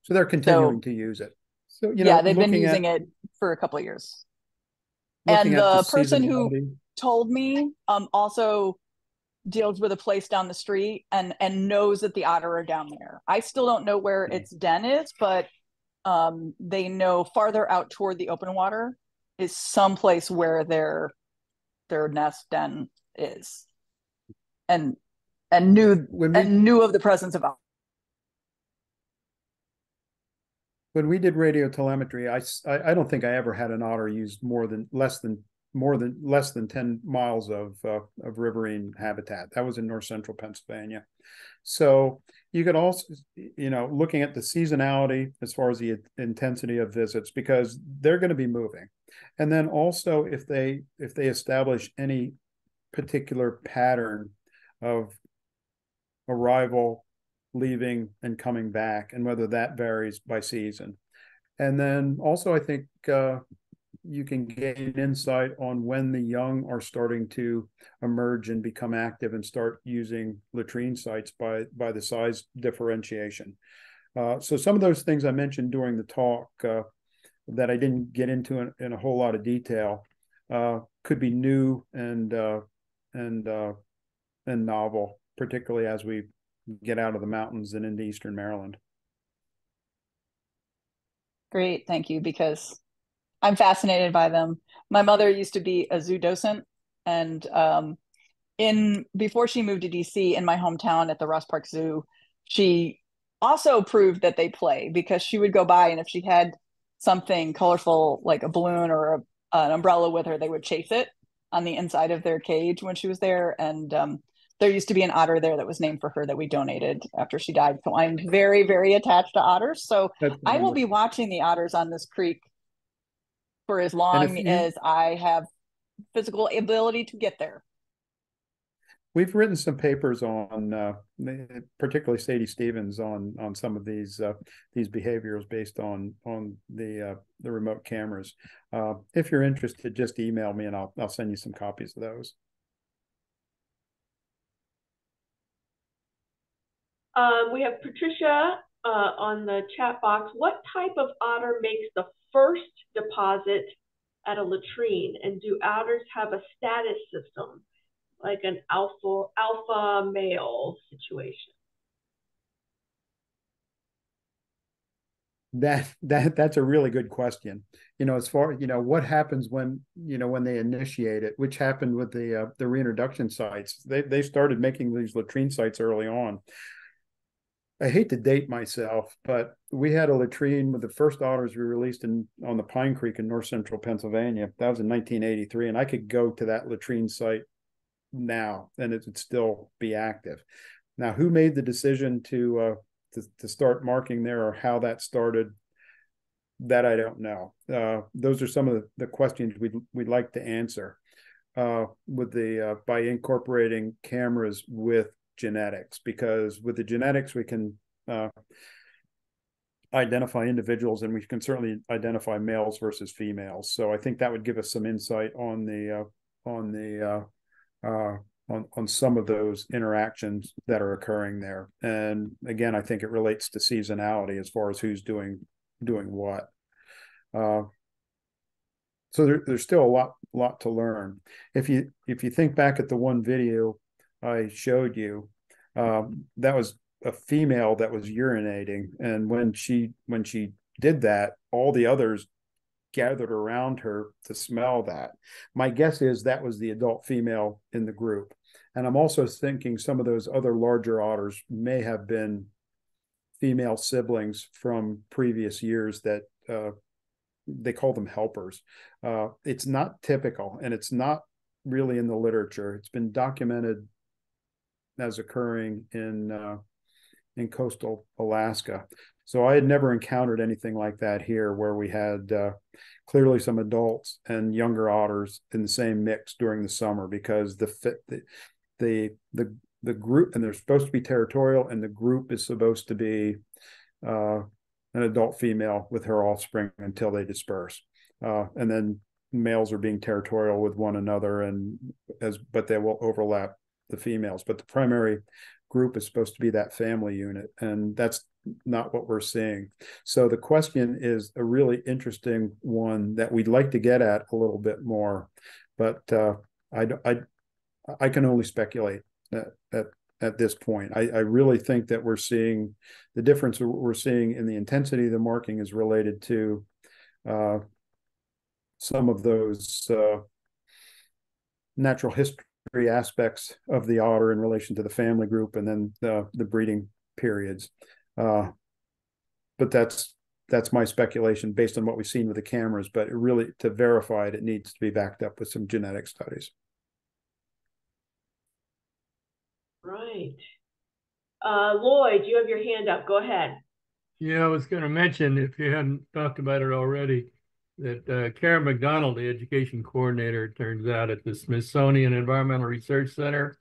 So they're continuing to use it. So, yeah, they've been using it for a couple of years. And the person who told me also deals with a place down the street and knows that the otter are down there. I still don't know where its den is, but they know farther out toward the open water is someplace where their nest den is, and knew of the presence of otters. When we did radio telemetry, I don't think I ever had an otter use less than 10 miles of riverine habitat. That was in north central Pennsylvania. So you could also, looking at the seasonality as far as the intensity of visits, because they're going to be moving. And then also if they establish any particular pattern of arrival, leaving, and coming back, and whether that varies by season. And then also I think you can gain insight on when the young are starting to emerge and become active and start using latrine sites by the size differentiation. So some of those things I mentioned during the talk that I didn't get into in a whole lot of detail could be new and novel, particularly as we get out of the mountains and into eastern Maryland. Great, thank you, because I'm fascinated by them. My mother used to be a zoo docent, and before she moved to DC, in my hometown at the Ross Park Zoo, she also proved that they play, because she would go by, and if she had something colorful like a balloon or an umbrella with her, they would chase it on the inside of their cage when she was there. And there used to be an otter there that was named for her that we donated after she died. So I'm very, very attached to otters. So I will be watching the otters on this creek for as long as I have physical ability to get there. We've written some papers on, particularly Sadie Stevens, on some of these behaviors based on the remote cameras. If you're interested, just email me and I'll send you some copies of those. We have Patricia on the chat box. What type of otter makes the first deposit at a latrine, and do otters have a status system, like an alpha male situation? That's a really good question. As far what happens when they initiate it, which happened with the reintroduction sites. They started making these latrine sites early on. I hate to date myself, but we had a latrine with the first otters we released on the Pine Creek in north central Pennsylvania. That was in 1983, and I could go to that latrine site now and it would still be active. Now, who made the decision to start marking there, or how that started, that I don't know. Those are some of the questions we'd like to answer by incorporating cameras with genetics, because with the genetics we can identify individuals, and we can certainly identify males versus females. So I think that would give us some insight on some of those interactions that are occurring there. And again, I think it relates to seasonality as far as who's doing what. So there's still a lot to learn. If you think back at the one video I showed you, that was a female that was urinating, and when she did that, all the others gathered around her to smell that. My guess is that was the adult female in the group. And I'm also thinking some of those other larger otters may have been female siblings from previous years that they call them helpers. It's not typical, and it's not really in the literature. It's been documented as occurring in coastal Alaska. So I had never encountered anything like that here, where we had clearly some adults and younger otters in the same mix during the summer, because the group, and they're supposed to be territorial, and the group is supposed to be an adult female with her offspring until they disperse, and then males are being territorial with one another, but they will overlap the females. But the primary group is supposed to be that family unit, and that's not what we're seeing. So the question is a really interesting one that we'd like to get at a little bit more, but I can only speculate at this point. I really think that we're seeing the difference we're seeing in the intensity of the marking is related to some of those natural history aspects of the otter in relation to the family group, and then the breeding periods. But that's my speculation based on what we've seen with the cameras. But really, to verify it, it needs to be backed up with some genetic studies. Right. Lloyd, you have your hand up. Go ahead. Yeah, I was going to mention, if you hadn't talked about it already, that Karen McDonald, the education coordinator, turns out at the Smithsonian Environmental Research Center,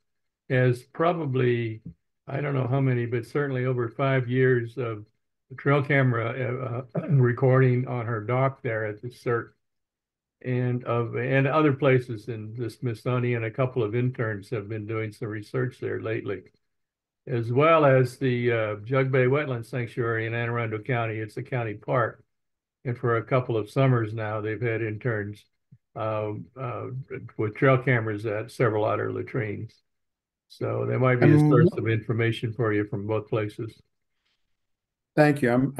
has probably, I don't know how many, but certainly over 5 years of trail camera recording on her dock there at the CERT, and other places in the Smithsonian. A couple of interns have been doing some research there lately, as well as the Jug Bay Wetland Sanctuary in Anne Arundel County. It's a county park. And for a couple of summers now, they've had interns with trail cameras at several otter latrines. So there might be a source of information for you from both places. Thank you.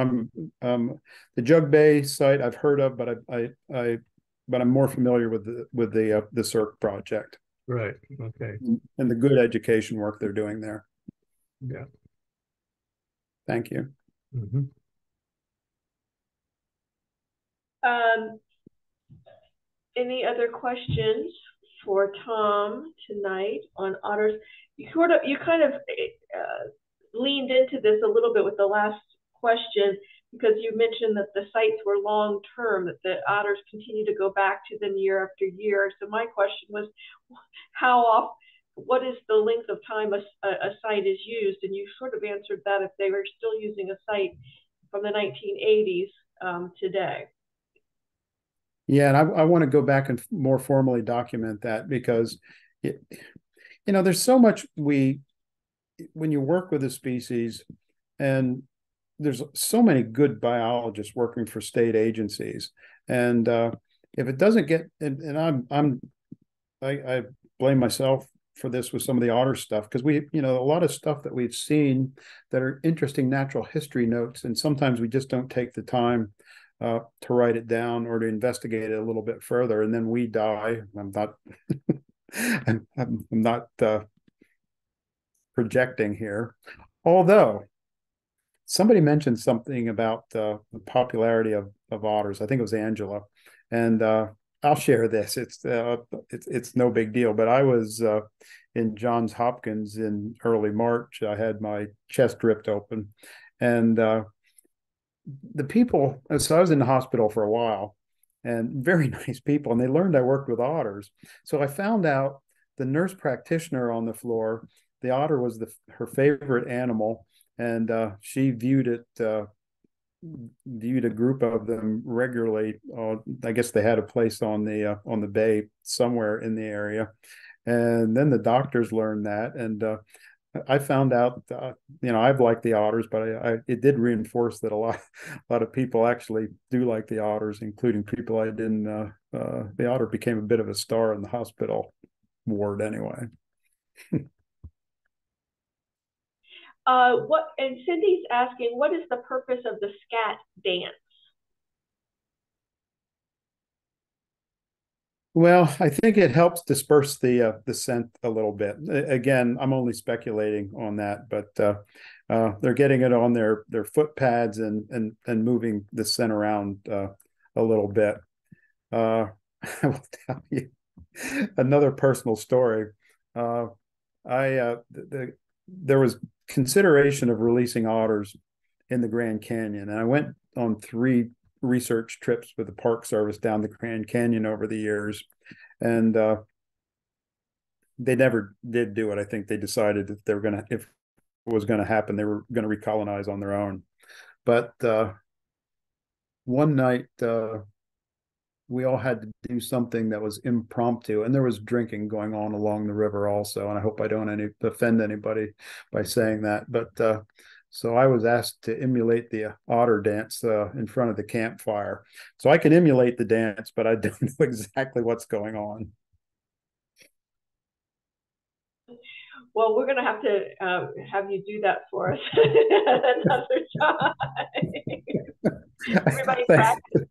The Jug Bay site I've heard of, but I'm more familiar with the CERC project. Right. Okay. And the good education work they're doing there. Yeah. Thank you. Mm-hmm. Any other questions for Tom tonight on otters. You kind of leaned into this a little bit with the last question, because you mentioned that the sites were long term, that the otters continue to go back to them year after year. So my question was, how often, what is the length of time a site is used? And you sort of answered that, if they were still using a site from the 1980s today. Yeah, and I want to go back and more formally document that, because there's so much when you work with a species, and there's so many good biologists working for state agencies, and if it doesn't get, and I blame myself for this with some of the otter stuff, because we, a lot of stuff that we've seen that are interesting natural history notes, and sometimes we just don't take the time to write it down or to investigate it a little bit further, and then we die. I'm not I'm not projecting here, although somebody mentioned something about the popularity of otters. I think it was Angela, and I'll share this. It's no big deal, but I was in Johns Hopkins in early March. I had my chest ripped open, and the people. So I was in the hospital for a while, and very nice people, and they learned I worked with otters. So I found out the nurse practitioner on the floor, the otter was her favorite animal, and she viewed a group of them regularly. I guess they had a place on the bay somewhere in the area, and then the doctors learned that, and I found out. I've liked the otters, but it did reinforce that a lot of people actually do like the otters, including people I didn't. The otter became a bit of a star in the hospital ward, anyway. And Cindy's asking, what is the purpose of the scat dance? Well, I think it helps disperse the scent a little bit. Again, I'm only speculating on that, but they're getting it on their foot pads and moving the scent around a little bit. I will tell you another personal story. There was consideration of releasing otters in the Grand Canyon, and I went on 3 research trips with the Park Service down the Grand Canyon over the years, and they never did do it. I think they decided that if it was going to happen, they were going to recolonize on their own. But one night we all had to do something that was impromptu, and there was drinking going on along the river also, and I hope I don't offend anybody by saying that, but so I was asked to emulate the otter dance in front of the campfire. So I can emulate the dance, but I don't know exactly what's going on. Well, we're going to have to have you do that for us another time. Everybody practice.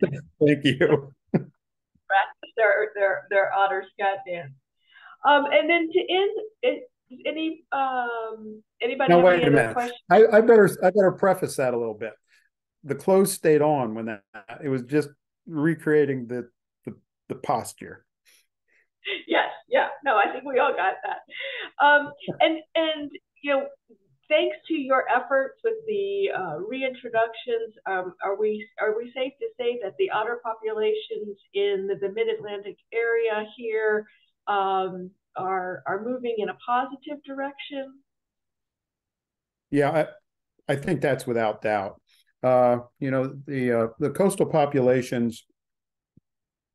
Thank you. Practice their otter scat dance. And then to end, anybody now, have wait any a other minute. questions? I better preface that a little bit. The clothes stayed on when it was just recreating the posture. Yes, yeah, no, I think we all got that. And thanks to your efforts with the reintroductions, are we safe to say that the otter populations in the Mid-Atlantic area here are moving in a positive direction? Yeah, I think that's without doubt. The coastal populations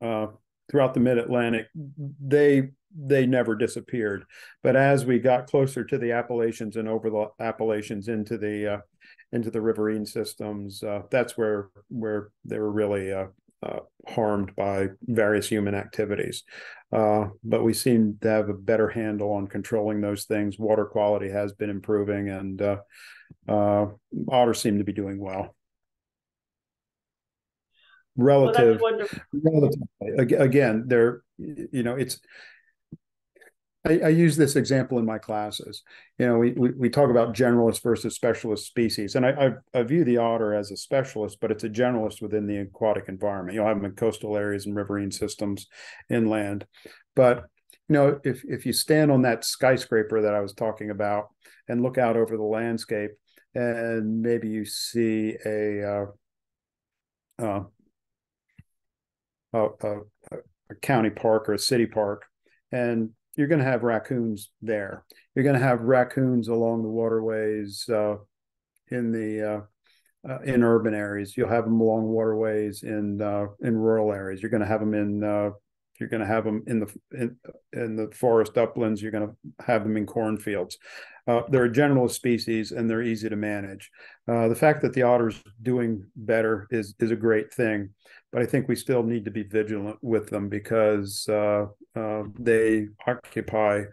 throughout the Mid-Atlantic, they never disappeared. But as we got closer to the Appalachians and over the Appalachians into the riverine systems, that's where they were really harmed by various human activities. But we seem to have a better handle on controlling those things. Water quality has been improving, and otters seem to be doing well. Relatively. Again, I use this example in my classes. We talk about generalist versus specialist species, and I view the otter as a specialist, but it's a generalist within the aquatic environment. You'll have them in coastal areas and riverine systems, inland. But if you stand on that skyscraper that I was talking about and look out over the landscape, and maybe you see a county park or a city park, and you're going to have raccoons there. You're going to have raccoons along the waterways in urban areas. You'll have them along waterways in rural areas. You're going to have them in the forest uplands. You're going to have them in cornfields. They're a generalist species, and they're easy to manage. The fact that the otter's doing better is a great thing, but I think we still need to be vigilant with them because they occupy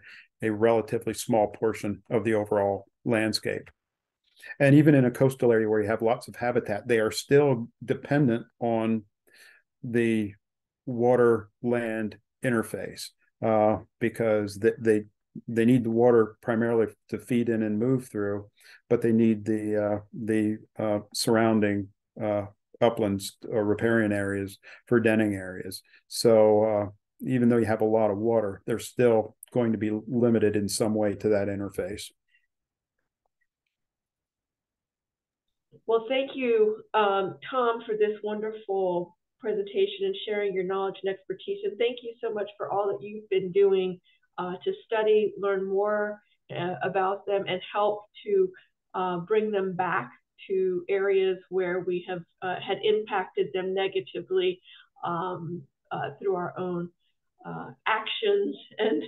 a relatively small portion of the overall landscape. And even in a coastal area where you have lots of habitat, they are still dependent on the water-land interface because they need the water primarily to feed in and move through, but they need the surrounding uplands or riparian areas for denning areas. So even though you have a lot of water, they're still going to be limited in some way to that interface. Well, thank you, Tom, for this wonderful presentation and sharing your knowledge and expertise. And thank you so much for all that you've been doing to study, learn more about them, and help to bring them back to areas where we have had impacted them negatively through our own actions and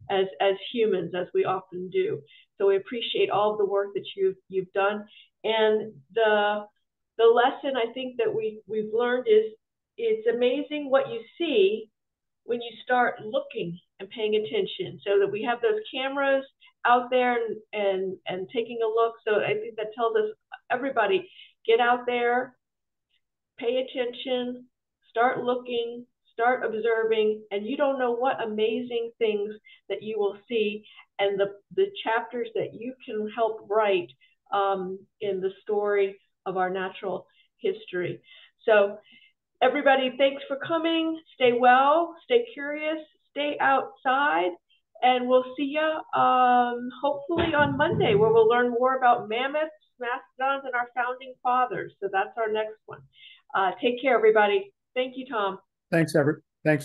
as humans, as we often do. So we appreciate all of the work that you've done. And the lesson I think that we've learned is it's amazing what you see when you start looking and paying attention. So that we have those cameras out there and taking a look. So I think that tells us, everybody, get out there, pay attention, start looking, start observing, and you don't know what amazing things that you will see and the chapters that you can help write in the story of our natural history. So everybody, thanks for coming. Stay well, stay curious, stay outside, and we'll see you hopefully on Monday, where we'll learn more about mammoths, mastodons, and our founding fathers. So that's our next one. Take care, everybody. Thank you, Tom. Thanks,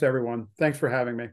everyone. Thanks for having me.